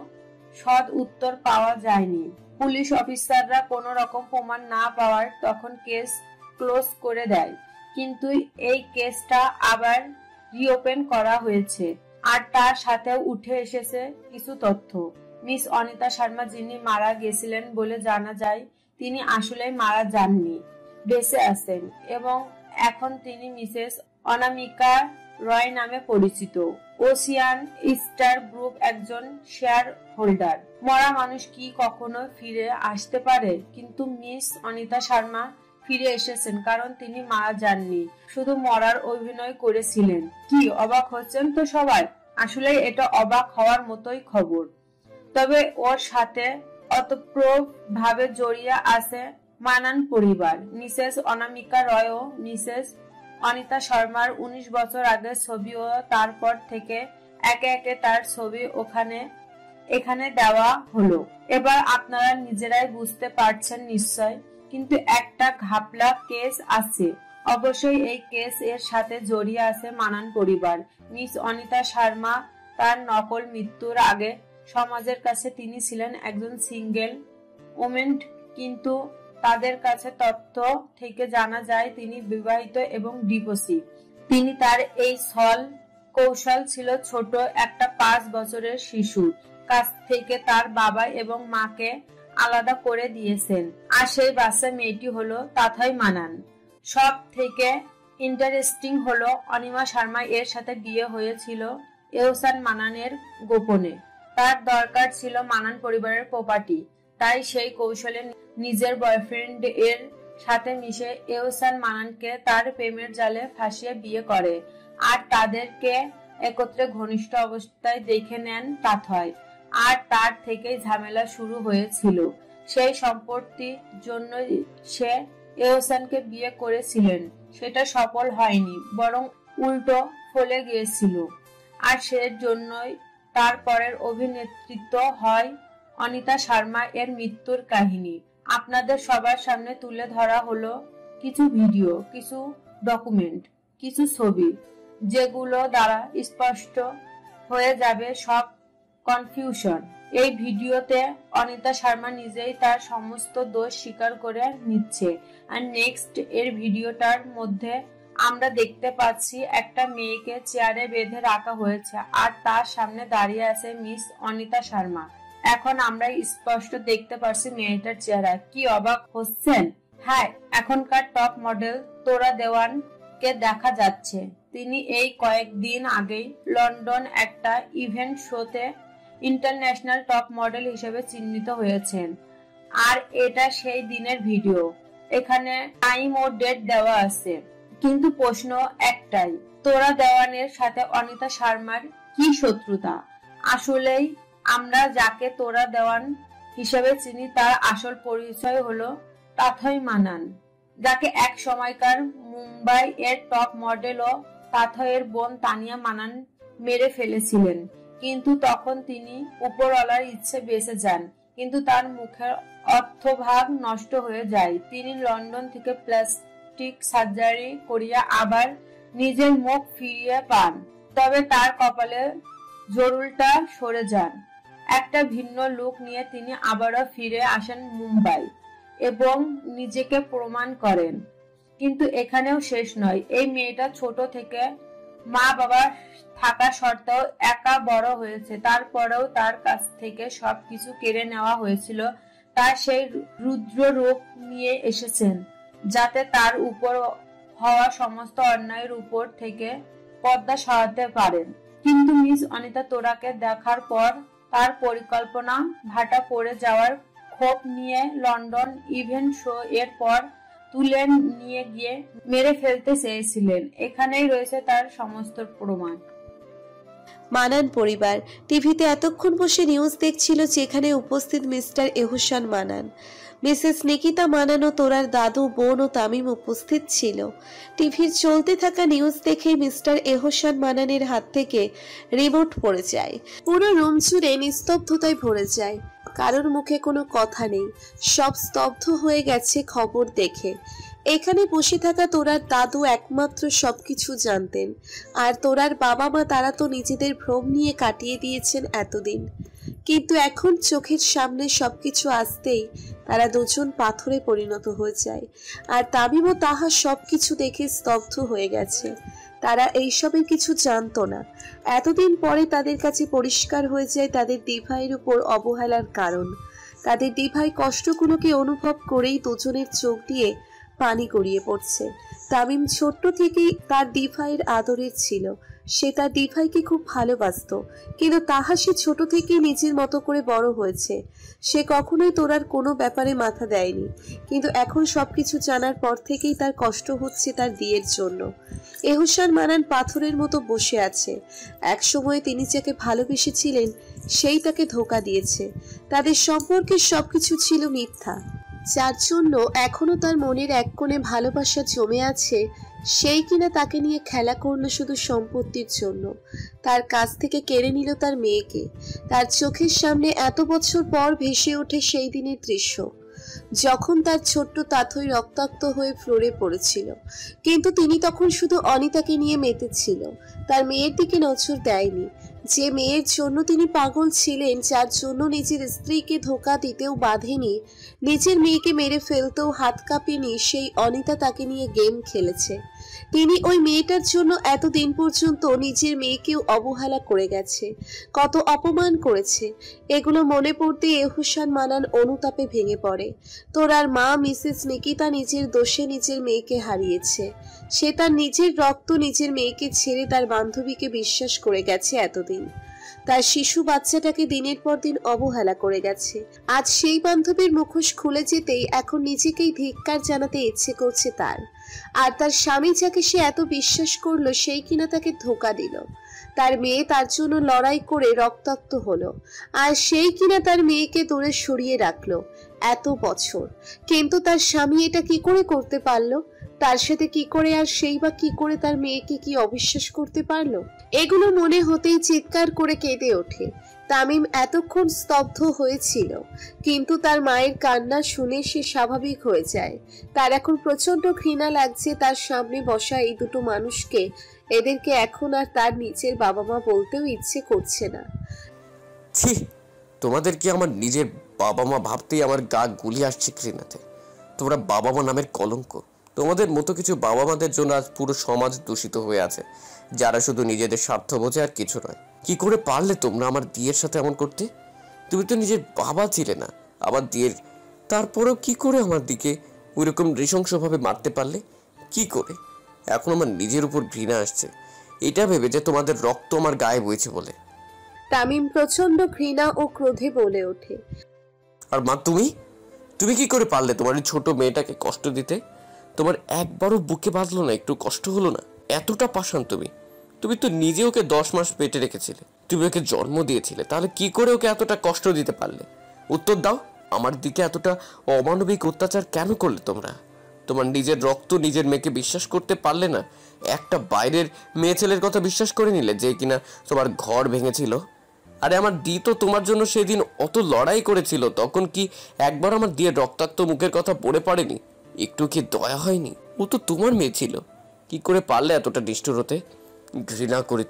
সৎ উত্তর পাওয়া যায়নি। পুলিশ অফিসাররা কোনো রকম প্রমাণ না পাওয়ার তখন কেস ক্লোজ করে দেয়, কিন্তু এই কেসটা আবার রিওপেন করা হয়েছে, আর তার সাথে উঠে এসেছে কিছু তথ্য। মিস অনিতা শর্মা, যিনি মারা গেছিলেন বলে জানা যায়, তিনি আসলে মারা যাননি, বেঁচে আছেন, এবং এখন তিনি মিসেস অনামিকা রয় নামে পরিচিত। ওসিয়ান স্টার গ্রুপ একজন শেয়ার হোল্ডার। মরা মানুষ কি কখনো ফিরে আসতে পারে? কিন্তু মিস অনিতা শর্মা ফিরে এসেছেন, কারণ তিনি মারা যাননি, শুধু মরার অভিনয় করেছিলেন। কি অবাক হচ্ছেন তো সবাই? আসলে এটা অবাক হওয়ার মতোই খবর। তবে ওর সাথে অতপ্রত ভাবে জড়িয়ে আছে মানান পরিবার। মিসেস অনামিকা রয় ও মিসেস অনিতা শর্মার 19 বছর আগের ছবি ও তারপর থেকে একে একে তার ছবি এখানে দেওয়া হলো। এবার আপনারা নিজেরাই বুঝতে পারছেন নিশ্চয়, কিন্তু একটা ঘাপলা কেস আছে। অবশ্যই এই কেস এর সাথে জড়িয়ে আছে মানান পরিবার। মিস অনিতা শর্মা তার নকল মৃত্যুর আগে সমাজের কাছে তিনি ছিলেন একজন সিঙ্গেল ওমেন, কিন্তু তাদের কাছে তথ্য থেকে জানা যায় তিনি বিবাহিত এবং ডিভোর্সি। তিনি তার এই ছল কৌশল ছিল ছোট একটা 5 বছরের শিশুর কাছ থেকে তার বাবা এবং মাকে আলাদা করে দিয়েছেন। আর সেই বাচ্চা মেয়েটি হলো তাথই মানান। সব থেকে ইন্টারেস্টিং হলো অনিমা শর্মা এর সাথে বিয়ে হয়েছিল এহসান মানানের গোপনে। তার দরকার ছিল মানান পরিবারের প্রপার্টি, তাই সেই কৌশলে নিজের বয়ফ্রেন্ড এর সাথে মিশে এহসান মানানকে তার প্রেমের জালে ফাঁসিয়ে বিয়ে করে আর তাদেরকে একত্রে ঘনিষ্ঠ অবস্থায় দেখে নেন তাথই। আর তার থেকেই ঝামেলা শুরু হয়েছিল। সেই সম্পত্তির জন্য সে এহসানকে বিয়ে করেছিলেন, সেটা সফল হয়নি, বরং উল্টো ফলে গিয়েছিল। আর সেজন্যই তারপরের অভিনেতৃত্ব হয় অনিতা শর্মা এর মৃত্যুর কাহিনী। আপনাদের সবার সামনে তুলে ধরা হলো কিছু ভিডিও, কিছু ডকুমেন্ট, কিছু ছবি, যেগুলো দ্বারা স্পষ্ট হয়ে যাবে সব কনফিউশন। এই ভিডিওতে অনিতা শর্মা নিজেই তার সমস্ত দোষ স্বীকার করে নিচ্ছে। আর নেক্সট এর ভিডিওটার মধ্যে আমরা দেখতে পাচ্ছি একটা মেয়েকে চেয়ারে বেঁধে রাখা হয়েছে আর তার সামনে দাঁড়িয়ে আছে মিস অনিতা শর্মা। এখন আমরা স্পষ্ট দেখতে পাচ্ছি মেয়েটার চেহারা। কি অবাক হচ্ছেন? হ্যাঁ, এখনকার টপ মডেল তোরা দেওয়ান কে দেখা যাচ্ছে। তিনি এই কয়েকদিন আগেই লন্ডন একটা ইভেন্ট শোতে ইন্টারন্যাশনাল টপ মডেল হিসেবে চিহ্নিত হয়েছেন। আর এটা সেই দিনের ভিডিও। এখানে টাইম ও ডেট দেওয়া আছে, কিন্তু প্রশ্ন একটাই, তোরা দেওয়ানের সাথে অনিতা শর্মার কি শত্রুতা? আসলেই আমরা যাকে তোরা দেওয়ান হিসেবে চিনি তার আসল পরিচয় হলো তাথই মানান, যাকে এক সময়কার মুম্বাই এর টপ মডেল ও তাথইয়ের বোন তানিয়া মানান মেরে ফেলেছিলেন। কিন্তু তখন তিনি উপরওয়ালার ইচ্ছে বেঁচে যান, কিন্তু তার মুখের অর্থভাগ নষ্ট হয়ে যায়। তিনি লন্ডন থেকে প্লাস্টিক সার্জারি করিয়া আবার নিজের মুখ ফিরিয়ে পান, তবে তার কপালে জরুলটা সরে যান। একটা ভিন্ন লুক নিয়ে তিনি আবারও ফিরে আসেন মুম্বাই এবং নিজেকে প্রমাণ করেন। কিন্তু এখানেও শেষ নয়। এই মেয়েটা ছোট থেকে মা বাবা থাকা সত্ত্বেও একা বড় হয়েছে, তারপরেও তার কাছ থেকে সবকিছু কেড়ে নেওয়া হয়েছিল। তার সেই রুদ্র রূপ নিয়ে এসেছেন যাতে তার উপর হওয়া সমস্ত অন্যায়ের উপর থেকে পর্দা সরাতে পারেন। কিন্তু মিস অনিতা তোরাকে দেখার পর তার পরিকল্পনা ভাটা পড়ে যাওয়ার ক্ষোভ নিয়ে লন্ডন ইভেন্ট শো এর পর তুলে নিয়ে গিয়ে মেরে ফেলতে চেয়েছিলেন। এখানেই রয়েছে তার সমস্ত প্রমাণ। মানান পরিবার টিভিতে এতক্ষণ বসে নিউজ দেখছিল, যেখানে উপস্থিত মিস্টার এহসান মানান, মিসেস নিকিতা মানান ও তোরার দাদু, বোন ও তামিম উপস্থিত ছিল। টিভির চলতে থাকা নিউজ দেখে মিস্টার এহসান মানানের হাত থেকে রিমোট পড়ে যায়। পুরো রুম জুড়ে নিস্তব্ধতায় ভরে যায়। কারোর মুখে কোনো কথা নেই, সব স্তব্ধ হয়ে গেছে খবর দেখে। এখানে বসে থাকা তোরার দাদু একমাত্র সবকিছু জানতেন, আর তোরার বাবা মা তারা তো নিজেদের ভ্রম নিয়ে কাটিয়ে দিয়েছেন এতদিন। কিন্তু এখন চোখের সামনে সবকিছু আসতেই তারা দুজন পাথরে পরিণত হয়ে যায়। আর তামিমও তাহা সবকিছু দেখে স্তব্ধ হয়ে গেছে। তারা এইসবের কিছু জানতো না। এতদিন পরে তাদের কাছে পরিষ্কার হয়ে যায় তাদের দিভাইয়ের উপর অবহেলার কারণ। তাদের দিভাই কষ্টগুলোকে অনুভব করেই দুজনের চোখ দিয়ে পানি গড়িয়ে পড়ছে। তামিম ছোট্ট থেকেই তার দিভাইয়ের আদরের ছিল। সে তার দিভাইকে খুব ভালোবাসতো, কিন্তু তাহা সে ছোট থেকেই নিজের মতো করে বড় হয়েছে। সে কখনোই তোরার কোনো ব্যাপারে মাথা দেয়নি, কিন্তু এখন সবকিছু জানার পর থেকেই তার কষ্ট হচ্ছে তার দিয়ের জন্য। এহসান মানান পাথরের মতো বসে আছে। এক সময় তিনি যাকে ভালোবেসেছিলেন সেই তাকে ধোঁকা দিয়েছে। তাদের সম্পর্কে সবকিছু ছিল মিথ্যা, যার জন্য এখনো তার মনের এক কোণে ভালোবাসা জমে আছে। সেই কিনা তাকে নিয়ে খেলা করলো শুধু সম্পত্তির জন্য। তার কাছ থেকে কেড়ে নিল তার মেয়েকে। তার চোখের সামনে এত বছর পর ভেসে ওঠে সেই দিনের দৃশ্য, যখন তার ছোট্ট তাথই রক্তাক্ত হয়ে ফ্লোরে পড়েছিল। কিন্তু তিনি তখন শুধু অনিতাকে নিয়ে মেতেছিল, তার মেয়ের দিকে নজর দেয়নি। যে মেয়ের জন্য তিনি পাগল ছিলেন, যার জন্য নিজের স্ত্রীকে ধোঁকা দিতেও বাঁধেনি, নিজের মেয়েকে মেরে ফেলতেও হাত কাঁপেনি, সেই অনিতা তাকে নিয়ে গেম খেলেছে। তিনি ওই মেয়েটার জন্য এতদিন পর্যন্ত নিজের মেয়েকেও অবহেলা করে গেছে, কত অপমান করেছে। এগুলো মনে পড়তে এহসান মানান অনুতাপে ভেঙে পড়ে। তোরার মা মিসেস নিকিতা নিজের দোষে নিজের মেয়েকে হারিয়েছে। সে তার নিজের রক্ত নিজের মেয়েকে ছেড়ে তার বান্ধবীকে বিশ্বাস করে গেছে এতদিন। তার শিশু বাচ্চাটাকে দিনের পর দিন অবহেলা করে গেছে। আজ সেই বান্ধবীর মুখোশ খুলে যেতেই এখন নিজেকেই ধিক্কার জানাতে ইচ্ছে করছে তার। আর তার স্বামী যাকে সে এত বিশ্বাস করলো, সেই কিনা তাকে ধোঁকা দিল। তার মেয়ে তার জন্য লড়াই করে রক্তাক্ত হলো, আর সেই কিনা তার মেয়েকে দূরে সরিয়ে রাখলো এত বছর। কিন্তু তার স্বামী এটা কি করে করতে পারলো? তার সাথে কি করে, আর সেই বা কি করে তার মেয়েকে কি অবিশ্বাস করতে পারলো? এগুলো মনে হতেই চিৎকার করে কেঁদে ওঠে। তামিম এতক্ষণ স্তব্ধ হয়েছিল, কিন্তু তার মায়ের কান্না শুনে সে স্বাভাবিক হয়ে যায়। তার এখন প্রচন্ড ঘৃণা লাগছে তার সামনে বসা এই দুটো মানুষকে। এদেরকে এখন আর তার নিজের বাবা মা বলতেও ইচ্ছে করছে না। ছি, তোমাদের কি আমার নিজের বাবা মা ভাবতেই আমার গা গুলি আসছে ঘৃণাতে। তোমরা বাবা মা নামের কলঙ্ক। তোমাদের মতো কিছু বাবা মাদের জন্য আজ পুরো সমাজ দূষিত হয়ে আছে, যারা শুধু নিজেদের স্বার্থ বোঝে আর কিছু নয়। কি করে পারলে তোমরা আমার দিয়ের সাথে এমন করতে? তুমি তো নিজের বাবা ছিলে না আমার দিয়ের, তারপরেও কি করে আমার দিকে ওইরকম নৃশংসভাবে মারতে পারলে? কি করে? এখন আমার নিজের উপর ঘৃণা আসছে, এটা ভেবে যে তোমাদের রক্ত আমার গায়ে বইছে বলে। তামিম প্রচন্ড ঘৃণা ও ক্রোধে বলে ওঠে, আর মা, তুমি কি করে পারলে তোমার ছোট মেয়েটাকে কষ্ট দিতে? তোমার একবারও বুকে বাঁধলো না, একটু কষ্ট হলো না? এতটা পাষাণ তুমি তো নিজে ওকে 10 মাস পেটে রেখেছিলে, তুমি ওকে জন্ম দিয়েছিলে, তাহলে কি করে ওকে এতটা কষ্ট দিতে পারলে? উত্তর দাও। আমার দিকে এতটা অমানবিক অত্যাচার কেন করলে তোমরা? তোমার নিজের রক্ত নিজের মেয়েকে বিশ্বাস করতে পারলে না? একটা বাইরের মেয়ে ছেলের কথা বিশ্বাস করে নিলে, যে কিনা তোমার ঘর ভেঙেছিল। আরে আমার দি তো তোমার জন্য সেদিন অত লড়াই করেছিল, তখন কি একবার আমার দিয়ে রক্তাক্ত মুখের কথা পড়ে পড়েনি? একটু কি দয়া হয়নি? ও তো তোমার মেয়ে ছিল। কি করে পারলে এতটা নিষ্ঠুর হতে? ঘৃণা করি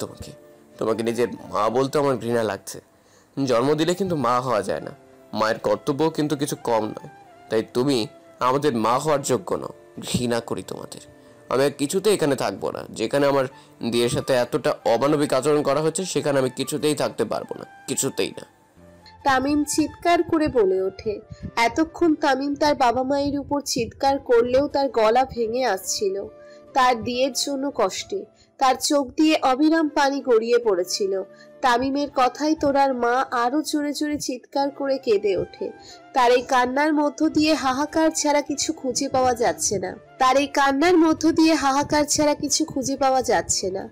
তোমাকে নিজের মা বলতে আমার ঘৃণা লাগছে। জন্ম দিলে কিন্তু মা হওয়া যায় না, মায়ের কর্তব্য কিন্তু কিছু কম নয়। তাই তুমি আমাদের মা হওয়ার যোগ্য নও। ঘৃণা করি তোমাদের। আমি কিছুতে এখানে থাকবো না। যেখানে আমার দিয়ের সাথে এতটা অমানবিক আচরণ করা হচ্ছে, সেখানে আমি কিছুতেই থাকতে পারবো না, কিছুতেই না। তামিম চিৎকার করে বলে ওঠে। এতক্ষণ তামিম তার বাবা মায়ের উপর চিৎকার করলেও তার গলা ভেঙে আসছিল তার দিয়ের জন্য কষ্টে। তার চোখ দিয়ে অবিরাম পানি গড়িয়ে পড়েছিল। তামিমের কথায় তোরার মা আরো জোরে জোরে চিৎকার করে কেঁদে ওঠে। তার এই কান্নার মধ্য দিয়ে হাহাকার ছাড়া কিছু খুঁজে পাওয়া যাচ্ছে না।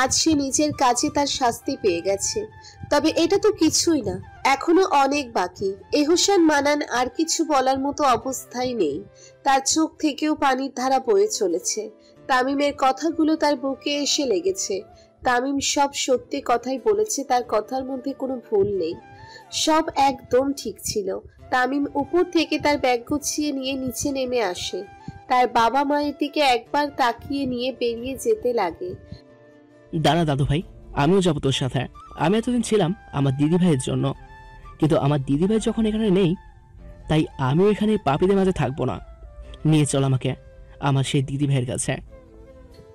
আজ সে নিজের কাছে তার শাস্তি পেয়ে গেছে, তবে এটা তো কিছুই না, এখনো অনেক বাকি। এহসান মানান আর কিছু বলার মতো অবস্থায় নেই। তার চোখ থেকেও পানির ধারা বয়ে চলেছে। তামিমের কথাগুলো তার বুকে এসে লেগেছে। তামিম সব সত্যি কথাই বলেছে, তার কথার মধ্যে কোনো ভুল নেই, সব একদম ঠিক ছিল। তামিম উপর থেকে তার ব্যাগ গুছিয়ে নিয়ে নিচে নেমে আসে। তার বাবা মায়ের দিকে একবার তাকিয়ে নিয়ে বেরিয়ে যেতে লাগে। দাঁড়া দাদু ভাই, আমিও যাবো তোর সাথে। আমি এতদিন ছিলাম আমার দিদি ভাইয়ের জন্য, কিন্তু আমার দিদি ভাই যখন এখানে নেই, তাই আমিও এখানে পাপীদের মাঝে থাকবো না। নিয়ে চল আমাকে আমার সেই দিদি ভাইয়ের কাছে।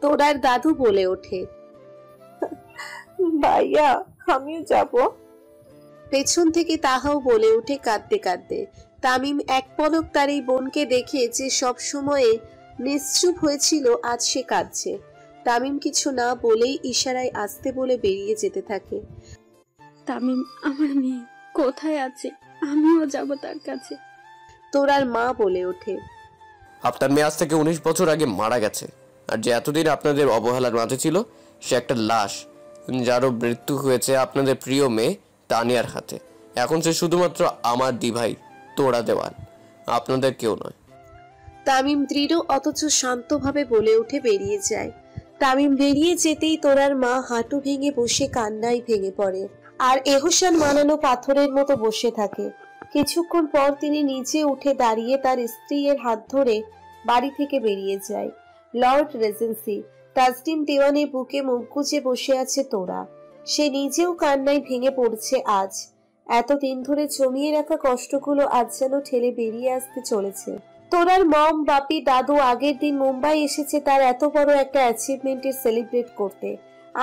তোরার দাদু বলে ওঠে, ভাইয়া আমিও যাব। পেছন থেকে তাহাও বলে ওঠে কাঁদতে কাঁদতে। তামিম এক পলক তার এই বোনকে দেখে যে সব সময়ে নিশ্চুপ হয়েছিল, আজ সে কাঁদছে। তামিম কিছু না বলেই ইশারায় আসতে বলে বেরিয়ে যেতে থাকে। তামিম আমার মেয়ে কোথায় আছে? আমিও যাব তার কাছে। তোরার মা বলে ওঠে, আপনার মেয়ে আজ থেকে 19 বছর আগে মারা গেছে, আর যে এতদিন আপনাদের অবহেলার মাঝে ছিল, সে একটা লাশ, যারও মৃত্যু হয়েছে আপনাদের প্রিয় মেয়ে তানিয়ার হাতে। এখন সে শুধুমাত্র আমার দিভাই তোরা দেওয়ান, আপনাদের কেউ নয়। তামিম দৃঢ় অথচ শান্তভাবে বলে উঠে বেরিয়ে যায়। তামিম বেরিয়ে যেতেই তোরার মা হাঁটু ভেঙে বসে কান্নায় ভেঙে পড়ে, আর এহসান মানানো পাথরের মতো বসে থাকে। কিছুক্ষণ পর তিনি নিচে উঠে দাঁড়িয়ে তার স্ত্রীর হাত ধরে বাড়ি থেকে বেরিয়ে যায়। লর্ড রেজেন্সি তাসনিম দেওয়ানের বুকে মুখ গুজে বসে আছে তোরা। সে নিজেও কান্নায় ভেঙে পড়ছে আজ। এতদিন ধরে জমিয়ে রাখা কষ্টগুলো আজ যেন ঠেলে বেরিয়ে আসতে চলেছে। তোরার মম, বাপি, দাদু আগের দিন মুম্বাই এসেছে তার এত বড় একটা অ্যাচিভমেন্টের সেলিব্রেট করতে।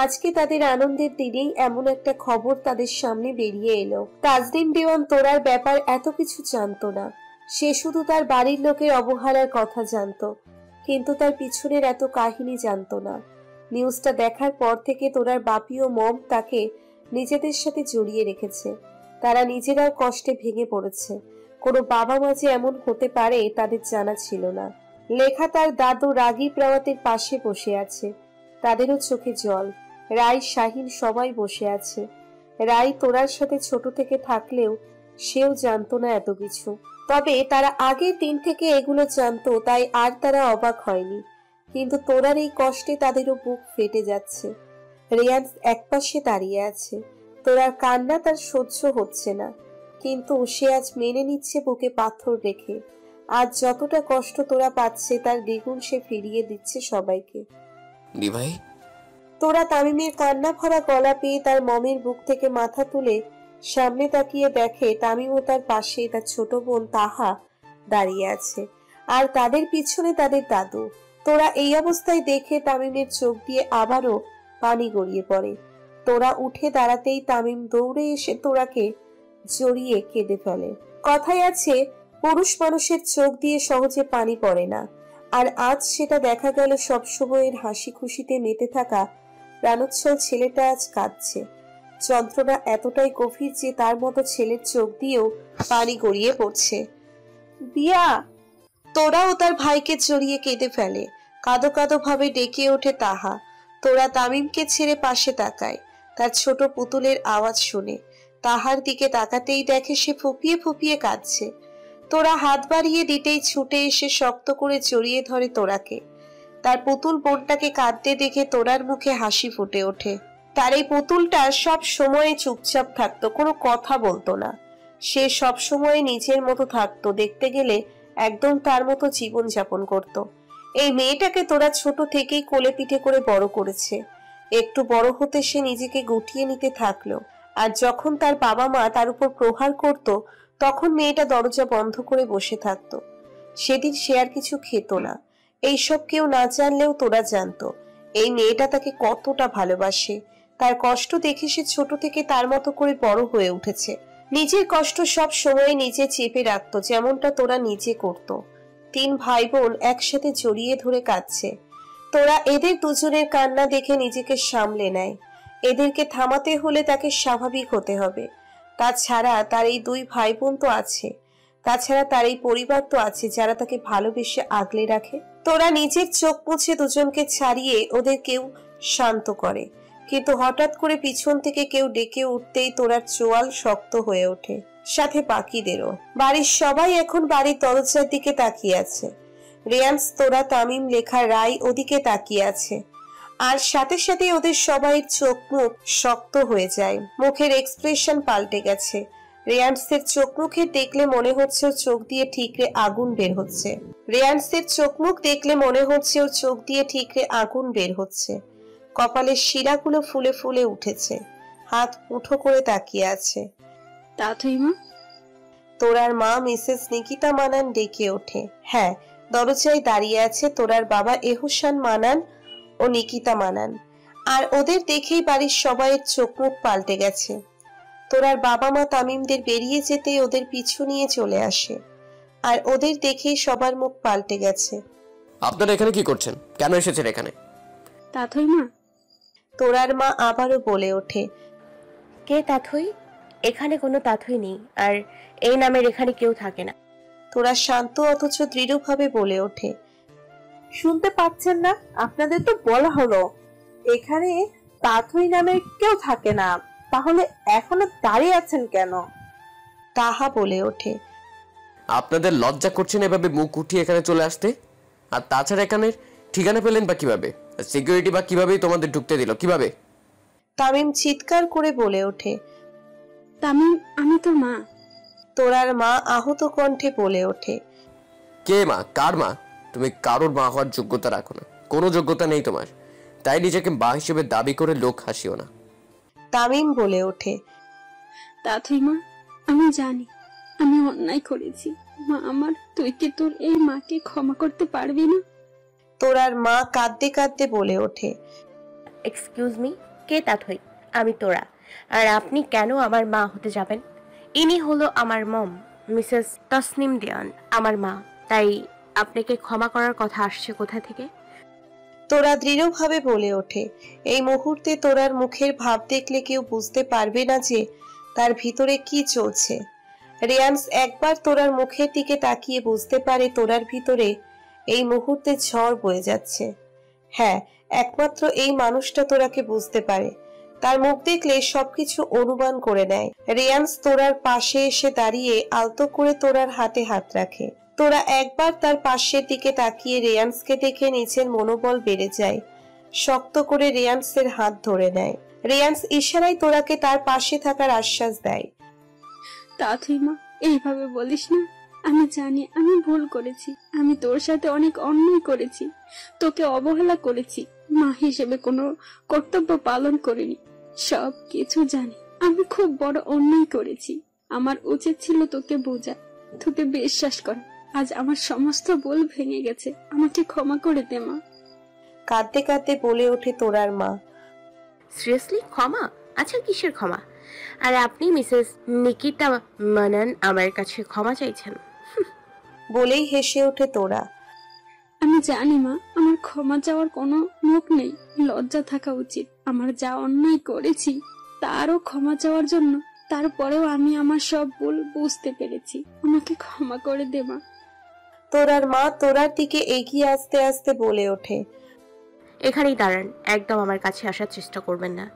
আজকে তাদের আনন্দের দিনেই এমন একটা খবর তাদের সামনে বেরিয়ে এলো। তাজদিন দেওয়ান তোরার ব্যাপার এত কিছু জানতো না। সে শুধু তার বাড়ির লোকের অবহেলার কথা জানতো, কিন্তু তার পিছনের এত কাহিনী জানতো না। নিউজটা দেখার পর থেকে তোরার বাপি ও মম তাকে নিজেদের সাথে জড়িয়ে রেখেছে। তারা নিজেরাও কষ্টে ভেঙে পড়েছে। কোনো বাবা মা যে এমন হতে পারে তাদের জানা ছিল না। লেখা তার দাদু রাগীব রাওয়াতের পাশে বসে আছে, তাদেরও চোখে জল। রাই, শাহিন সবাই বসে আছে। রাই তোরার সাথে ছোট থেকে থাকলেও সেও জানতো না এত কিছু। তবে তারা আগের দিন থেকে এগুলো জানতো, তাই আর তারা অবাক হয়নি। কিন্তু তোরার এই কষ্টে তাদেরও বুক ফেটে যাচ্ছে। রিয়াজ একপাশে দাঁড়িয়ে আছে। তোরার কান্না তার সহ্য হচ্ছে না, কিন্তু সে আজ মেনে নিচ্ছে বুকে পাথর রেখে। আজ যতটা কষ্ট তোরা পাচ্ছে তার দ্বিগুণ সে ফিরিয়ে দিচ্ছে সবাইকে। তোরা তামিমের কান্না ভরা গলা পেয়ে তার মমের বুক থেকে মাথা তুলে সামনে তাকিয়ে দেখে তামিম ও তার পাশে তার ছোট বোন তাহা দাঁড়িয়ে আছে, আর তাদের পিছনে তাদের দাদু। তোরা এই অবস্থায় দেখে তামিমের চোখ দিয়ে আবারও পানি গড়িয়ে পড়ে। তোরা উঠে দাঁড়াতেই তামিম দৌড়ে এসে তোরাকে জড়িয়ে কেঁদে ফেলে। কথায় আছে, পুরুষ মানুষের চোখ দিয়ে সহজে পানি পড়ে না, আর আজ সেটা দেখা গেল। সবসময়ের হাসি খুশিতে মেতে থাকা প্রাণোচ্ছল ছেলেটা আজ কাঁদছে। যন্ত্রণা এতটাই গভীর যে তার মতো ছেলের চোখ দিয়েও পানি গড়িয়ে পড়ছে। বিয়া! তোরাও তার ভাইকে জড়িয়ে কেঁদে ফেলে। কাঁদো কাঁদো ভাবে ডেকে ওঠে তাহা। তোরা তামিমকে ছেড়ে পাশে তাকায়, তার ছোট পুতুলের আওয়াজ শুনে। তাহার দিকে তাকাতেই দেখে সে ফুপিয়ে ফুপিয়ে কাঁদছে। তোরা হাত বাড়িয়ে দিতেই ছুটে এসে শক্ত করে জড়িয়ে ধরে তোরাকে। তার পুতুল বোনটাকে কাঁদতে দেখে তোরার মুখে হাসি ফুটে ওঠে। তার এই পুতুলটা সব সময় চুপচাপ থাকতো, কোনো কথা বলতো না। সে সব সময় নিজের মতো থাকতো, দেখতে গেলে একদম তার মতো জীবন যাপন করত। এই মেয়েটাকে তোরা ছোট থেকেই কোলে পিঠে করে বড় করেছে। একটু বড় হতে সে নিজেকে গুটিয়ে নিতে থাকলো, আর যখন তার বাবা মা তার উপর প্রহার করত তখন মেয়েটা দরজা বন্ধ করে বসে থাকতো। সেদিন সে আর কিছু খেত না। এইসব কেউ না জানলেও তোরা জানতো এই মেয়েটা তাকে কতটা ভালোবাসে। তার কষ্ট দেখে সে ছোট থেকে তার মতো করে বড় হয়ে উঠেছে। নিজের কষ্ট সব সময় নিজে চেপে রাখতো, যেমনটা তোরা নিজে করত। 3 ভাই বোন একসাথে জড়িয়ে ধরে কাঁদছে। তোরা এদের দুজনের কান্না দেখে নিজেকে সামলে নেয়। এদেরকে থামাতে হলে তাকে স্বাভাবিক হতে হবে। তাছাড়া তার এই 2 ভাই বোন তো আছে, তাছাড়া তার এই পরিবার তো আছে যারা তাকে ভালোবেসে আগলে রাখে। তোরা নিজের চোখ মুছে দুজনকে ছাড়িয়ে ওদের কেউ শান্ত করে, কিন্তু হঠাৎ করে পিছন থেকে কেউ ডেকে উঠতেই তোরার চোয়াল শক্ত হয়ে ওঠে, সাথে বাকিদেরও। বাড়ির সবাই এখন বাড়ির দরজার দিকে তাকিয়ে আছে। রিয়ান্স, তোরা, তামিম, লেখা, রাই ওদিকে তাকিয়ে আছে। আর সাথে সাথে ওদের সবাই চোখ মুখ শক্ত হয়ে যায়, মুখের এক্সপ্রেশন পাল্টে গেছে। রেয়ান্সের চোখ মুখে দেখলে মনে হচ্ছে ওর চোখ দিয়ে ঠিকরে আগুন বের হচ্ছে। রেয়ান্সের চোখ মুখ দেখলে মনে হচ্ছে ওর চোখ দিয়ে ঠিকরে আগুন বের হচ্ছে। কপালের শিরাগুলো ফুলে ফুলে উঠেছে, হাত মুঠো করে তাকিয়ে আছে। তোরার মা মিসেস নিকিতা মানান ডেকে ওঠে। হ্যাঁ, দরজায় দাঁড়িয়ে আছে তোরার বাবা এহসান মানান ও নিকিতা মানান। আর ওদের দেখেই বাড়ির সবাইয়ের চোখ মুখ পাল্টে গেছে। তোরার বাবা মা তামিমদের বেরিয়ে যেতেই ওদের পিছু নিয়ে চলে আসে, আর ওদের দেখেই সবার মুখ পাল্টে গেছে। আপনারা এখানে কি করছেন? কেন এসেছেন এখানে? তাথই মা। তোরার মা আবারও বলে ওঠে। কে তাথই? এখানে কোনো তাথই নেই, আর এই নামের এখানে কেউ থাকে না। তোরা শান্ত অথচ দৃঢ়ভাবে বলে ওঠে। শুনতে পাচ্ছেন না? আপনাদের তো বলা হলো এখানে তাথই নামের কেউ থাকে না, তাহলে এখনো দাঁড়িয়ে আছেন কেন? তাহা বলে ওঠে। আপনাদের লজ্জা করছে না এভাবে মুখ উঠিয়ে এখানে চলে আসতে? আর তাছাড়া এখানে ঠিকানা পেলেন বা কিভাবে? সিকিউরিটি বা কিভাবে তোমাদের ঢুকতে দিল কিভাবে? তামিম চিৎকার করে বলে ওঠে। তামিম, আমি তোর মা। তোরার মা আহত কণ্ঠে বলে ওঠে। কে মা? কার মা? তুমি কারোর মা হওয়ার যোগ্যতা রাখো না, কোনো যোগ্যতা নেই তোমার, তাই নিজেকে মা হিসেবে দাবি করে লোক হাসিও না। তামিম বলে ওঠে, তাথই মা, আমি জানি আমি অন্যায় করেছি। মা আমার, তুই কি তোর এই মাকে ক্ষমা করতে পারবি না? তোরার মা কাঁদতে কাঁদতে বলে ওঠে, এক্সকিউজ মি, কে তাথই? আমি তোরা। আর আপনি কেন আমার মা হতে যাবেন? ইনি হলো আমার মম, মিসেস তসনিম দেওয়ান, আমার মা। তাই আপনাকে ক্ষমা করার কথা আসছে কোথা থেকে? তোরা দৃঢ়ভাবে বলে ওঠে। এই মুহূর্তে তোরার মুখের ভাব দেখলে কেউ বুঝতে পারবে না যে তার ভিতরে কি চলছে। রিয়ান্স একবার তোরার মুখের দিকে তাকিয়ে বুঝতে পারে তোরার ভিতরে এই মুহূর্তে ঝড় বয়ে যাচ্ছে। হ্যাঁ, একমাত্র এই মানুষটা তোরাকে বুঝতে পারে। তার মুখ দেখলে সবকিছু অনুমান করে নেয়। রিয়ান্স তোরার পাশে এসে দাঁড়িয়ে আলতো করে তোরার হাতে হাত রাখে। তোরা একবার তার পাশের দিকে তাকিয়ে রেয়ান্সকে দেখে নিচের মনোবল বেড়ে যায়। শক্ত করে রেয়ান্সের হাত ধরে নেয়। রেয়ান্স ইশারায় তোরাকে তার পাশে থাকার আশ্বাস দেয়। তাথই মা, এইভাবে বলিস না। আমি জানি আমি ভুল করেছি। আমি তোর সাথে অনেক অন্যায় করেছি, তোকে অবহেলা করেছি, মা হিসেবে কোনো কর্তব্য পালন করিনি। সব কিছু জানি, আমি খুব বড় অন্যায় করেছি। আমার উচিত ছিল তোকে বোঝা, তোকে বিশ্বাস করা। আজ আমার সমস্ত ভুল ভেঙে গেছে, আমাকে ক্ষমা করে দে মা। কাঁদতে কাঁদতে বলে ওঠে তোরার মা। সিরিয়াসলি ক্ষমা? আচ্ছা, কিসের ক্ষমা? আর আপনি মিসেস নিকিতা মানান আমার কাছে ক্ষমা চাইছেন? বলেই হেসে ওঠে তোরা। আমি জানি মা, আমার ক্ষমা চাওয়ার কোনো মুখ নেই, লজ্জা থাকা উচিত। আমার যা অন্যায় করেছি তারও ক্ষমা চাওয়ার জন্য। তারপরেও আমি আমার সব ভুল বুঝতে পেরেছি, আমাকে ক্ষমা করে দে মা। তোরার মা তোরার দিকে এগিয়ে আসতে আসতে বলে ওঠে, এখানেই দাঁড়ান, একদম আমার কাছে আসার চেষ্টা করবেন না।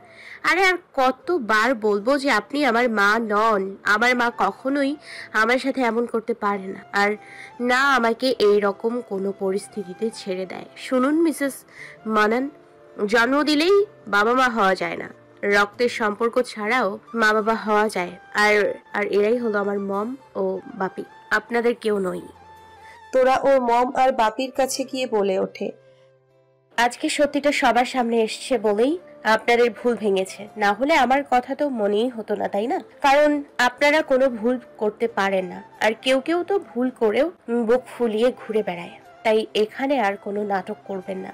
আরে আর কতবার বলবো যে আপনি আমার মা নন। আমার মা কখনোই আমার সাথে এমন করতে পারে না, আর না আমাকে এই রকম কোনো পরিস্থিতিতে ছেড়ে দেয়। শুনুন মিসেস মানান, জন্ম দিলেই বাবা মা হওয়া যায় না, রক্তের সম্পর্ক ছাড়াও মা বাবা হওয়া যায়। আর আর এরাই হলো আমার মম ও বাপি, আপনাদের কেউ নই। তোরা ওর মম আর বাপির কাছে গিয়ে বলে ওঠে, আজকে সত্যিটা সবার সামনে এসছে বলেই আপনাদের ভুল ভেঙেছে, না হলে আমার কথা তো মনেই হতো না, তাই না? কারণ আপনারা কোনো ভুল করতে পারেন না, আর কেউ কেউ তো ভুল করেও বুক ফুলিয়ে ঘুরে বেড়ায়। তাই এখানে আর কোনো নাটক করবেন না।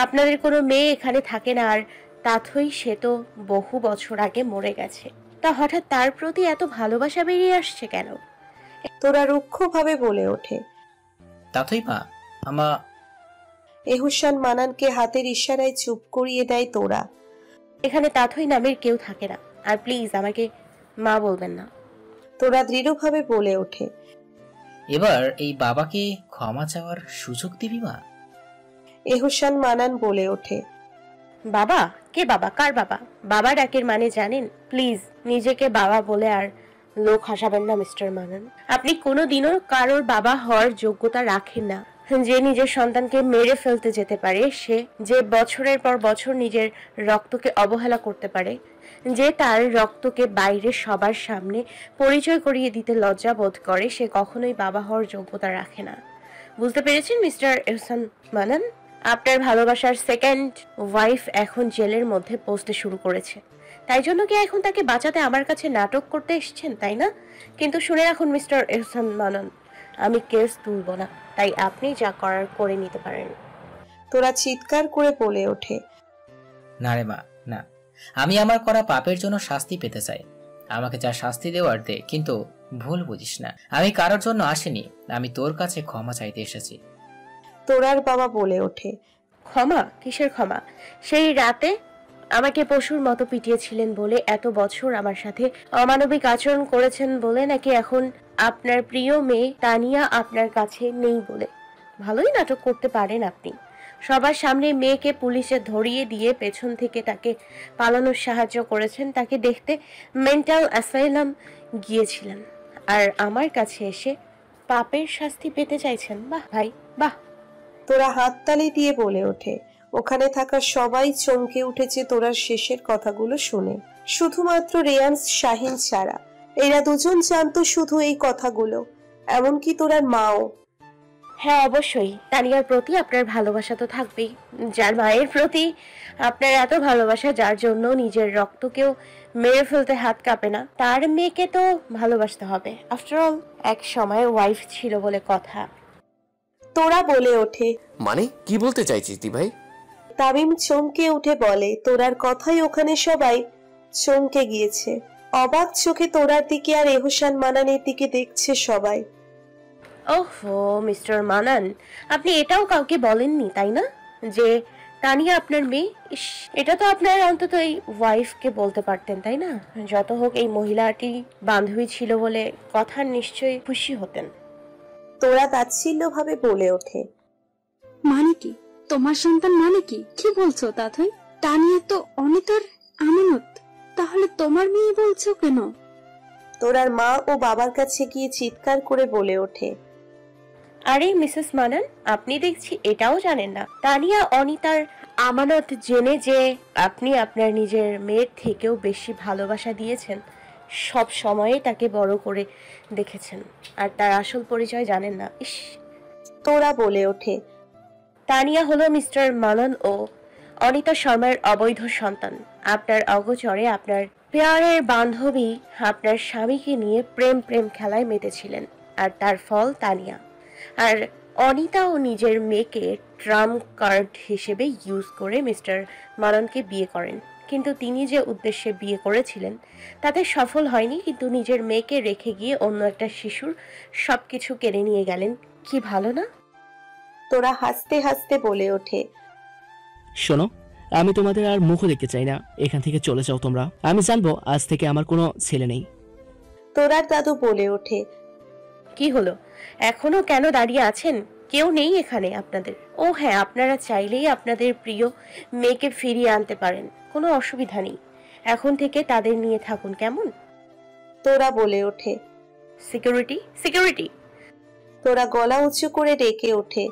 আপনাদের কোনো মেয়ে এখানে থাকে না, আর তাথই সে তো বহু বছর আগে মরে গেছে। তা হঠাৎ তার প্রতি এত ভালোবাসা বেরিয়ে আসছে কেন? তোরা রুক্ষভাবে বলে ওঠে। তাথই মা, আমা এহুসান মানানকে হাতের ইশারায় চুপ করিয়ে দেয় তোরা। এখানে তাথই নামের কেউ থাকে না, আর প্লিজ আমাকে মা বলবেন না। তোরা দৃঢ়ভাবে বলে ওঠে, এবার এই বাবাকে ক্ষমা চাওয়ার সুযোগ দিবি মা? এহুসান মানান বলে ওঠে, বাবা? কে বাবা? কার বাবা? বাবা ডাকের মানে জানেন? প্লিজ নিজেকে বাবা বলে আর লোক হাসাবেন না মিস্টার মানান। আপনি কোনোদিনও কারোর বাবা হওয়ার যোগ্যতা রাখেন না। যে নিজের সন্তানকে মেরে ফেলতে যেতে পারে, সে যে বছরের পর বছর নিজের রক্তকে অবহেলা করতে পারে, যে তার রক্তকে বাইরে সবার সামনে পরিচয় করিয়ে দিতে লজ্জা বোধ করে, সে কখনোই বাবা হওয়ার যোগ্যতা রাখে না। বুঝতে পেরেছেন মিস্টার এহসান মানান? আপনার ভালোবাসার সেকেন্ড ওয়াইফ এখন জেলের মধ্যে পৌঁছতে শুরু করেছে, তাই জন্য কি এখন তাকে বাঁচাতে আমার কাছে নাটক করতে এসেছেন, তাই না? কিন্তু শুনে রাখুন মিস্টার এহসান মানান, আমি কেস তুলব না, তাই আপনি যা করার করে নিতে পারেন। তোরা চিৎকার করে বলে ওঠে, না রে মা, না। আমি আমার করা পাপের জন্য শাস্তি পেতে চাই। আমাকে যা শাস্তি দেওয়ার দে, কিন্তু ভুল বুঝিস না, আমি কারোর জন্য আসিনি, আমি তোর কাছে ক্ষমা চাইতে এসেছি। তোরার বাবা বলে ওঠে, ক্ষমা? কিসের ক্ষমা? সেই রাতে আমাকে পশুর মতো পিটিয়েছিলেন বলে, এত বছর আমার সাথে অমানবিক আচরণ করেছেন বলে, নাকি এখন আপনার প্রিয় মেয়ে তানিয়া আপনার কাছে নেই বলে? ভালোই নাটক করতে পারেন আপনি। সবার সামনে মেয়েকে পুলিশে ধরিয়ে দিয়ে পেছন থেকে তাকে পালানোর সাহায্য করেছেন, তাকে দেখতে মেন্টাল অ্যাসাইলাম গিয়েছিলেন, আর আমার কাছে এসে পাপের শাস্তি পেতে চাইছেন? বাহ ভাই, বাহ। তোরা হাততালি দিয়ে বলে ওঠে। ওখানে থাকা সবাই চমকে উঠেছে তোরার শেষের কথাগুলো শুনে, শুধুমাত্র রেয়ান্স শাহিন ছাড়া। এরা দুজন জানতো শুধু এই কথাগুলো, এমনকি তোরার মাও। হ্যাঁ অবশ্যই, তানিয়ার প্রতি আপনার ভালোবাসা তো থাকবেই। যার মায়ের প্রতি আপনার এত ভালোবাসা, যার জন্য নিজের রক্তকেও মেরে ফেলতে হাত কাঁপে না, তার মেয়েকে তো ভালোবাসতে হবে। আফটার অল এক সময় ওয়াইফ ছিল বলে কথা। তোরা বলে ওঠে। মানে কি বলতে চাইছিস দি ভাই? তামিম চমকে উঠে বলে। তোরার কথাই ওখানে সবাই চমকে গিয়েছে। অবাক চোখে তোরার দিকে আর এহসান মানানের দিকে দেখছে সবাই। ওহো মিস্টার মানান, আপনি এটাও কাউকে বলেননি তাই না যে তানিয়া আপনার মেয়ে? ইস, এটা তো আপনার অন্তত এই ওয়াইফকে বলতে পারতেন তাই না? যত হোক এই মহিলাটি বান্ধবী ছিল বলে কথার নিশ্চয়ই খুশি হতেন। তোরা তাচ্ছিল্য ভাবে বলে ওঠে। মানে কি তোমার সন্তান? মানে কি কি বলছো তাথই? তানিয়া তো অনিতার আমানত, তাহলে তোমার মেয়ে বলছো কেন? তোরার মা ও বাবার কাছে গিয়ে চিৎকার করে বলে ওঠে। আরে মিসেস মানান, আপনি দেখছি এটাও জানেন না তানিয়া অনিতার আমানত জেনে যে আপনি আপনার নিজের মেয়ের থেকেও বেশি ভালোবাসা দিয়েছেন, সব সময়ে তাকে বড় করে দেখেছেন, আর তার আসল পরিচয় জানেন না। ইস, তোরা বলে ওঠে। তানিয়া হলো মিস্টার মানান ও অনিতা শর্মার অবৈধ সন্তান। আপনার অগোচরে আপনার পেয়ারের বান্ধবী আপনার স্বামীকে নিয়ে প্রেম খেলায় মেতেছিলেন, আর তার ফল তানিয়া। আর অনিতাও নিজের মেয়েকে ট্রাম্প কার্ড হিসেবে ইউজ করে মিস্টার মানানকে বিয়ে করেন, কিন্তু তিনি যে উদ্দেশ্যে বিয়ে করেছিলেন তাতে সফল হয়নি, কিন্তু নিজের মেয়েকে রেখে গিয়ে অন্য একটা শিশুর সবকিছু কেড়ে নিয়ে গেলেন। কি ভালো না? তোরা হাসতে হাসতে বলে ওঠে। শোনো, আমি তোমাদের আর মুখও দেখতে চাই না, এখান থেকে চলে যাও তোমরা। আমি জানবো আজ থেকে আমার কোনো ছেলে নেই। তোরার দাদু বলে ওঠে। কি হলো, এখনো কেন দাঁড়িয়ে আছেন? কেউ নেই এখানে আপনাদের? ও হ্যাঁ, আপনারা চাইলেই আপনাদের প্রিয় মেয়েকে ফিরিয়ে আনতে পারেন, কোনো অসুবিধা নেই। এখন থেকে তাদের নিয়ে থাকুন কেমন? তোরা বলে ওঠে। Security security. তোরা গলা উঁচু করে ডেকে ওঠে।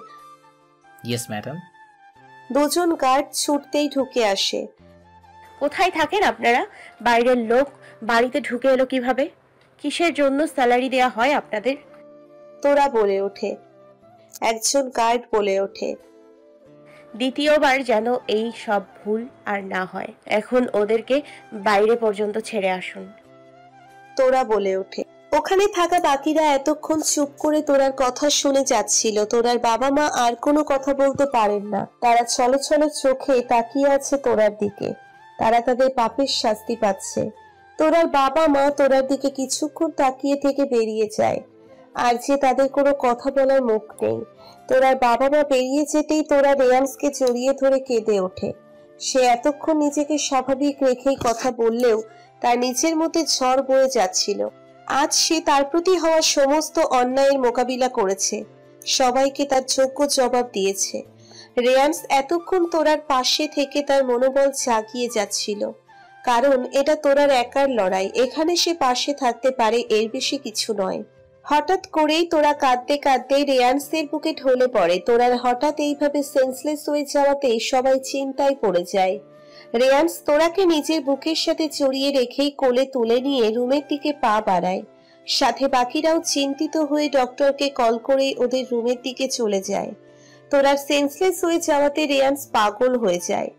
Yes madam. দুজন গার্ড ছুটতেই ঢুকে আসে। কোথায় থাকেন আপনারা? বাইরের লোক বাড়িতে ঢুকে এলো কিভাবে? কিসের জন্য স্যালারি দেয়া হয় আপনাদের? তোরা বলে ওঠে। একজন গার্ড বলে ওঠে। দ্বিতীয়বার যেন এই সব ভুল আর না হয়। এখন ওদেরকে বাইরে পর্যন্ত ছেড়ে আসুন। তোরা বলে ওঠে। ওখানে থাকা বাকিরা এতক্ষণ চুপ করে তোরার কথা শুনে যাচ্ছিল। তোরার বাবা মা আর কোনো কথা বলতে পারেন না, তারা ছলো ছলো চোখে তাকিয়ে আছে তোরার দিকে। তারা তাদের পাপের শাস্তি পাচ্ছে। তোরার বাবা মা তোরার দিকে কিছুক্ষণ তাকিয়ে থেকে বেরিয়ে যায়, আর যে তাদের কোনো কথা বলার মুখ নেই। তোরার বাবা মা বেরিয়ে যেতেই তোরা রেয়ান্সকে জড়িয়ে ধরে কেঁদে ওঠে। সে এতক্ষণ নিজেকে স্বাভাবিক রেখেই কথা বললেও তার নিজের মধ্যে ঝড় বয়ে যাচ্ছিল। আজ সে তার প্রতি হওয়া সমস্ত অন্যায়ের মোকাবিলা করেছে, সবাইকে তার যোগ্য জবাব দিয়েছে। রেয়ান্স এতক্ষণ তোরার পাশে থেকে তার মনোবল জাগিয়ে যাচ্ছিল, কারণ এটা তোরার একার লড়াই। এখানে সে পাশে থাকতে পারে, এর বেশি কিছু নয়। হঠাৎ করেই তোরা কাঁদতে কাঁদতে রেয়ান্সের বুকে ঢলে পড়ে। তোরার হঠাৎ এইভাবে সেন্সলেস হয়ে যাওয়াতে সবাই চিন্তায় পড়ে যায়। রেয়ান্স তোরাকে নিজের বুকের সাথে জড়িয়ে রেখেই কোলে তুলে নিয়ে রুমের দিকে পা বাড়ায়। সাথে বাকিরাও চিন্তিত হয়ে ডক্টরকে কল করে ওদের রুমের দিকে চলে যায়। তোরার সেন্সলেস হয়ে যাওয়াতে রেয়ান্স পাগল হয়ে যায়,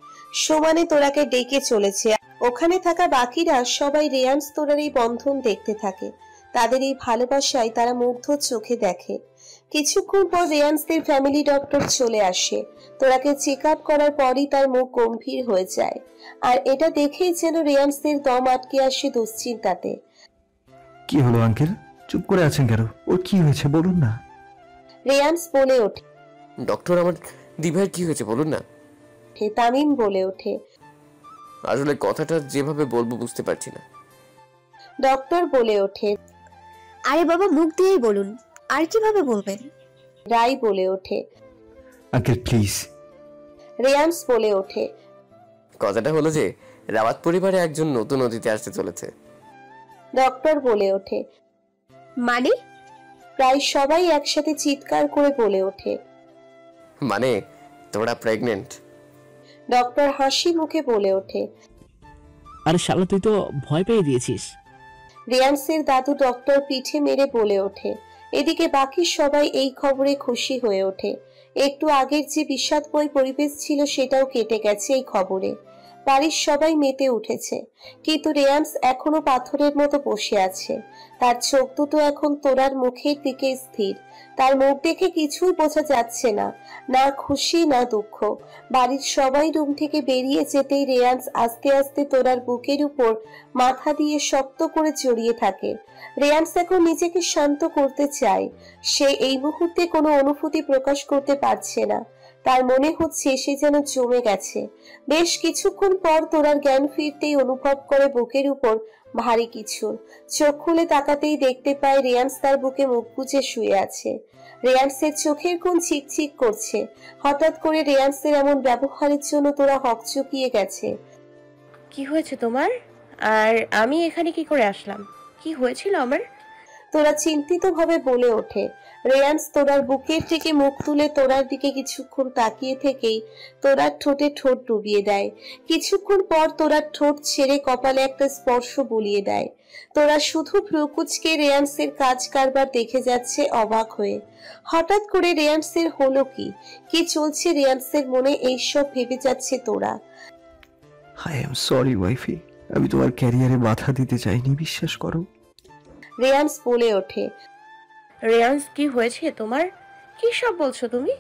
সমানে তোরাকে ডেকে চলেছে। ওখানে থাকা বাকিরা সবাই রেয়ান্স তোরার এই বন্ধন দেখতে থাকে। তাদের এই ভালোবাসায় তারা মুগ্ধ চোখে দেখে। কিছুক্ষণ পর রেয়ান্সদের ফ্যামিলি ডক্টর চলে আসে। তোরাকে চেক আপ করার পরই তার মুখ গম্ভীর হয়ে যায়, আর এটা দেখেই যেন রেয়ান্সদের দম আটকে আসে দুশ্চিন্তাতে। কি হলো আঙ্কেল, চুপ করে আছেন কেন? ওর কি হয়েছে বলুন না। রেয়ান্স বলে ওঠে। ডক্টর, আমার দিভাইয়ের কি হয়েছে বলুন না। তামিম বলে ওঠে। আসলে কথাটা যেভাবে বলবো বুঝতে পারছি না। ডক্টর বলে ওঠে। আরে বাবা, মুখ দিয়েই বলুন, আর কিভাবে বলবেন? রাই বলে ওঠে। Uncle please. রেয়ান্স বলে ওঠে। কথাটা হলো যে রাওয়াত পরিবারে একজন নতুন অতিথি আসতে চলেছে। ডক্টর বলে ওঠে। মানে? প্রায় সবাই একসাথে চিৎকার করে বলে ওঠে। মানে তোরা প্রেগনেন্ট? ডক্টর হাসি মুখে বলে ওঠে। আরে শালা, তুই তো ভয় পেয়ে দিয়েছিস। রেয়ান্সের দাদু ডক্টর পিঠে মেরে বলে ওঠে। এদিকে বাকি সবাই এই খবরে খুশি হয়ে ওঠে। একটু আগের যে বিষাদময় পরিবেশ ছিল সেটাও কেটে গেছে এই খবরে। বাড়ির সবাই মেতে উঠেছে, কিন্তু রেয়ান্স এখনো পাথরের মতো বসে আছে। তার চোখ দুটো এখন তোরার মুখের দিকে স্থির। তার মুখ দেখে কিছুই বোঝা যাচ্ছে না, না খুশি না দুঃখ। বাড়ির সবাই রুম থেকে বেরিয়ে যেতেই রেয়ান্স আস্তে আস্তে তোরার বুকের উপর মাথা দিয়ে শক্ত করে জড়িয়ে থাকে। রেয়ান্স এখন নিজেকে শান্ত করতে চায়। সে এই মুহূর্তে কোনো অনুভূতি প্রকাশ করতে পারছে না। তার মনে হচ্ছে সে যেন জমে গেছে। বেশ কিছুক্ষণ পর তোরার জ্ঞান ফিরতেই অনুভব করে বুকের উপর ভারী কিছু। চোখ খুলে তাকাতেই দেখতে পায় রেয়ান্স তার বুকে মুখ গুজে শুয়ে আছে। রেয়ান্সের চোখের কোণ চিকচিক করছে। হঠাৎ করে রেয়ান্সের এমন ব্যবহারের জন্য তোরা হকচকিয়ে গেছে। কি হয়েছে তোমার? আর আমি এখানে কি করে আসলাম? কি হয়েছিল আমার? তোরা চিন্তিত ভাবে বলে ওঠে। রেয়ান্স তোরার বুকের থেকে মুখ তুলে তোরার দিকে কিছুক্ষণ তাকিয়ে থেকেই তোরার ঠোঁটে ঠোঁট ডুবিয়ে দেয়। কিছুক্ষণ পর তোরার ঠোঁট ছেড়ে কপালে একটা স্পর্শ বুলিয়ে দেয়। তোরা শুধু ভ্রুকুচকে রেয়ান্সের কাজ কারবার দেখে যাচ্ছে অবাক হয়ে। হঠাৎ করে রেয়ান্সের হলো কি? কি চলছে রেয়ান্সের মনে? এইসব ভেবে যাচ্ছে তোরা। আই এম সরি ওয়াইফি, আমি তোমার ক্যারিয়ারে বাধা দিতে চাইনি, বিশ্বাস করো। রেয়ান্স বলে ওঠে। রেয়ান্স কি হয়েছে তোমার? কি সব বলছো তুমি?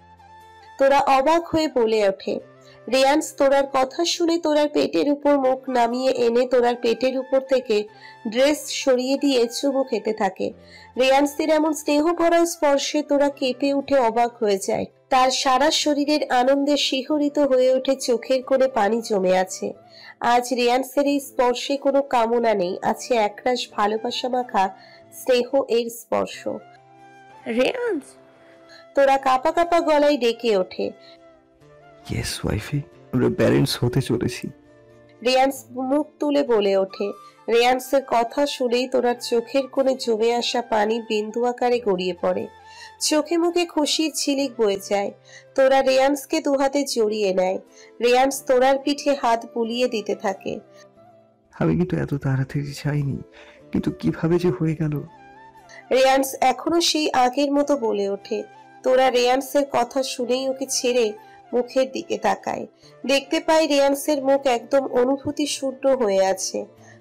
তোরা অবাক হয়ে বলে ওঠে। রেয়ান্স তোরার কথা শুনে তোরার পেটের উপর মুখ নামিয়ে এনে তোরার পেটের উপর থেকে ড্রেস সরিয়ে দিয়ে চুমু খেতে থাকে। রেয়ান্সের এমন স্নেহ ভরা স্পর্শে তোরা কেঁপে উঠে অবাক হয়ে যায়। তার সারা শরীরের আনন্দে শিহরিত হয়ে ওঠে, চোখের কোণে পানি জমে আছে। আজ রেয়ান্সের এই স্পর্শে কোনো কামনা নেই, আছে একরাশ ভালোবাসা মাখা স্নেহ এর স্পর্শ। রেয়ান্স! তোরা কাঁপা কাঁপা গলায় ডেকে ওঠে। ইয়েস ওয়াইফি, আমরা প্যারেন্টস হতে চলেছি। রেয়ান্স মুখ তুলে বলে ওঠে। রেয়ান্সের কথা শুনেই তোরার চোখের কোণে জমে আসা পানি বিন্দু আকারে গড়িয়ে পড়ে। চোখে মুখে খুশির ঝিলিক বয়ে যায়। তোরা রেয়ান্সকে দুহাতে জড়িয়ে নেয়। রেয়ান্স তোরার পিঠে হাত বুলিয়ে দিতে থাকে। আমি কিন্তু এত তাড়াতাড়ি চাইনি, কিন্তু কিভাবে যে হয়ে গেল। রেয়ান্স এখনো সেই আগের মতো বলে ওঠে। তোরা রেয়ান্সের কথা শুনেই ওকে ছেড়ে মুখের দিকে তাকায়। দেখতে পাই রেয়ান্সের মুখ একদম অনুভূতি শূন্য হয়ে আছে।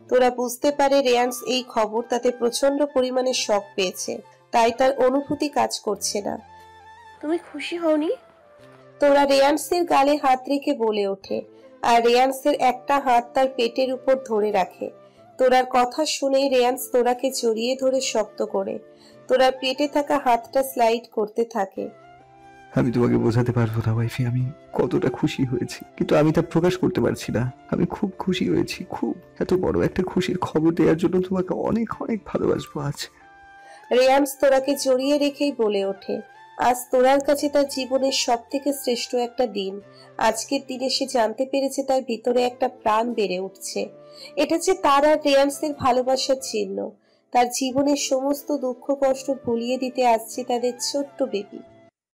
তোরা বুঝতে পারে রেয়ান্স এই খবর তাতে প্রচন্ড পরিমাণে শক পেয়েছে, তাই তার অনুভূতি কাজ করছে না। তুমি খুশি হওনি? তোরা রেয়ান্সের গালে হাত রেখে বলে ওঠে, আর রেয়ান্সের একটা হাত তার পেটের উপর ধরে রাখে। তোরার কথা শুনেই রেয়ান্স তোরাকে জড়িয়ে ধরে শক্ত করে তোরার পেটে থাকা হাতটা স্লাইড করতে থাকে। আমি তোমাকে বোঝাতে পারবো না ওয়াইফি, আমি কতটা খুশি হয়েছি, কিন্তু আমি তা প্রকাশ করতে পারছি না। আমি খুব খুশি হয়েছি, খুব। এত বড় একটা খুশির খবর দেওয়ার জন্য তোমাকে অনেক অনেক ভালোবাসবো আজ। রেয়ান্স তোরাকে জড়িয়ে রেখেই বলে ওঠে, আজ তোরার কাছে তার জীবনের সব থেকে শ্রেষ্ঠ একটা দিন। আজকের দিনে সে জানতে পেরেছে তার ভিতরে একটা প্রাণ বেড়ে উঠছে। এটা যে তার আর রেয়ান্সের ভালোবাসার চিহ্ন। তার জীবনের সমস্ত দুঃখ কষ্ট ভুলিয়ে দিতে আসছে তাদের ছোট্ট বেবি।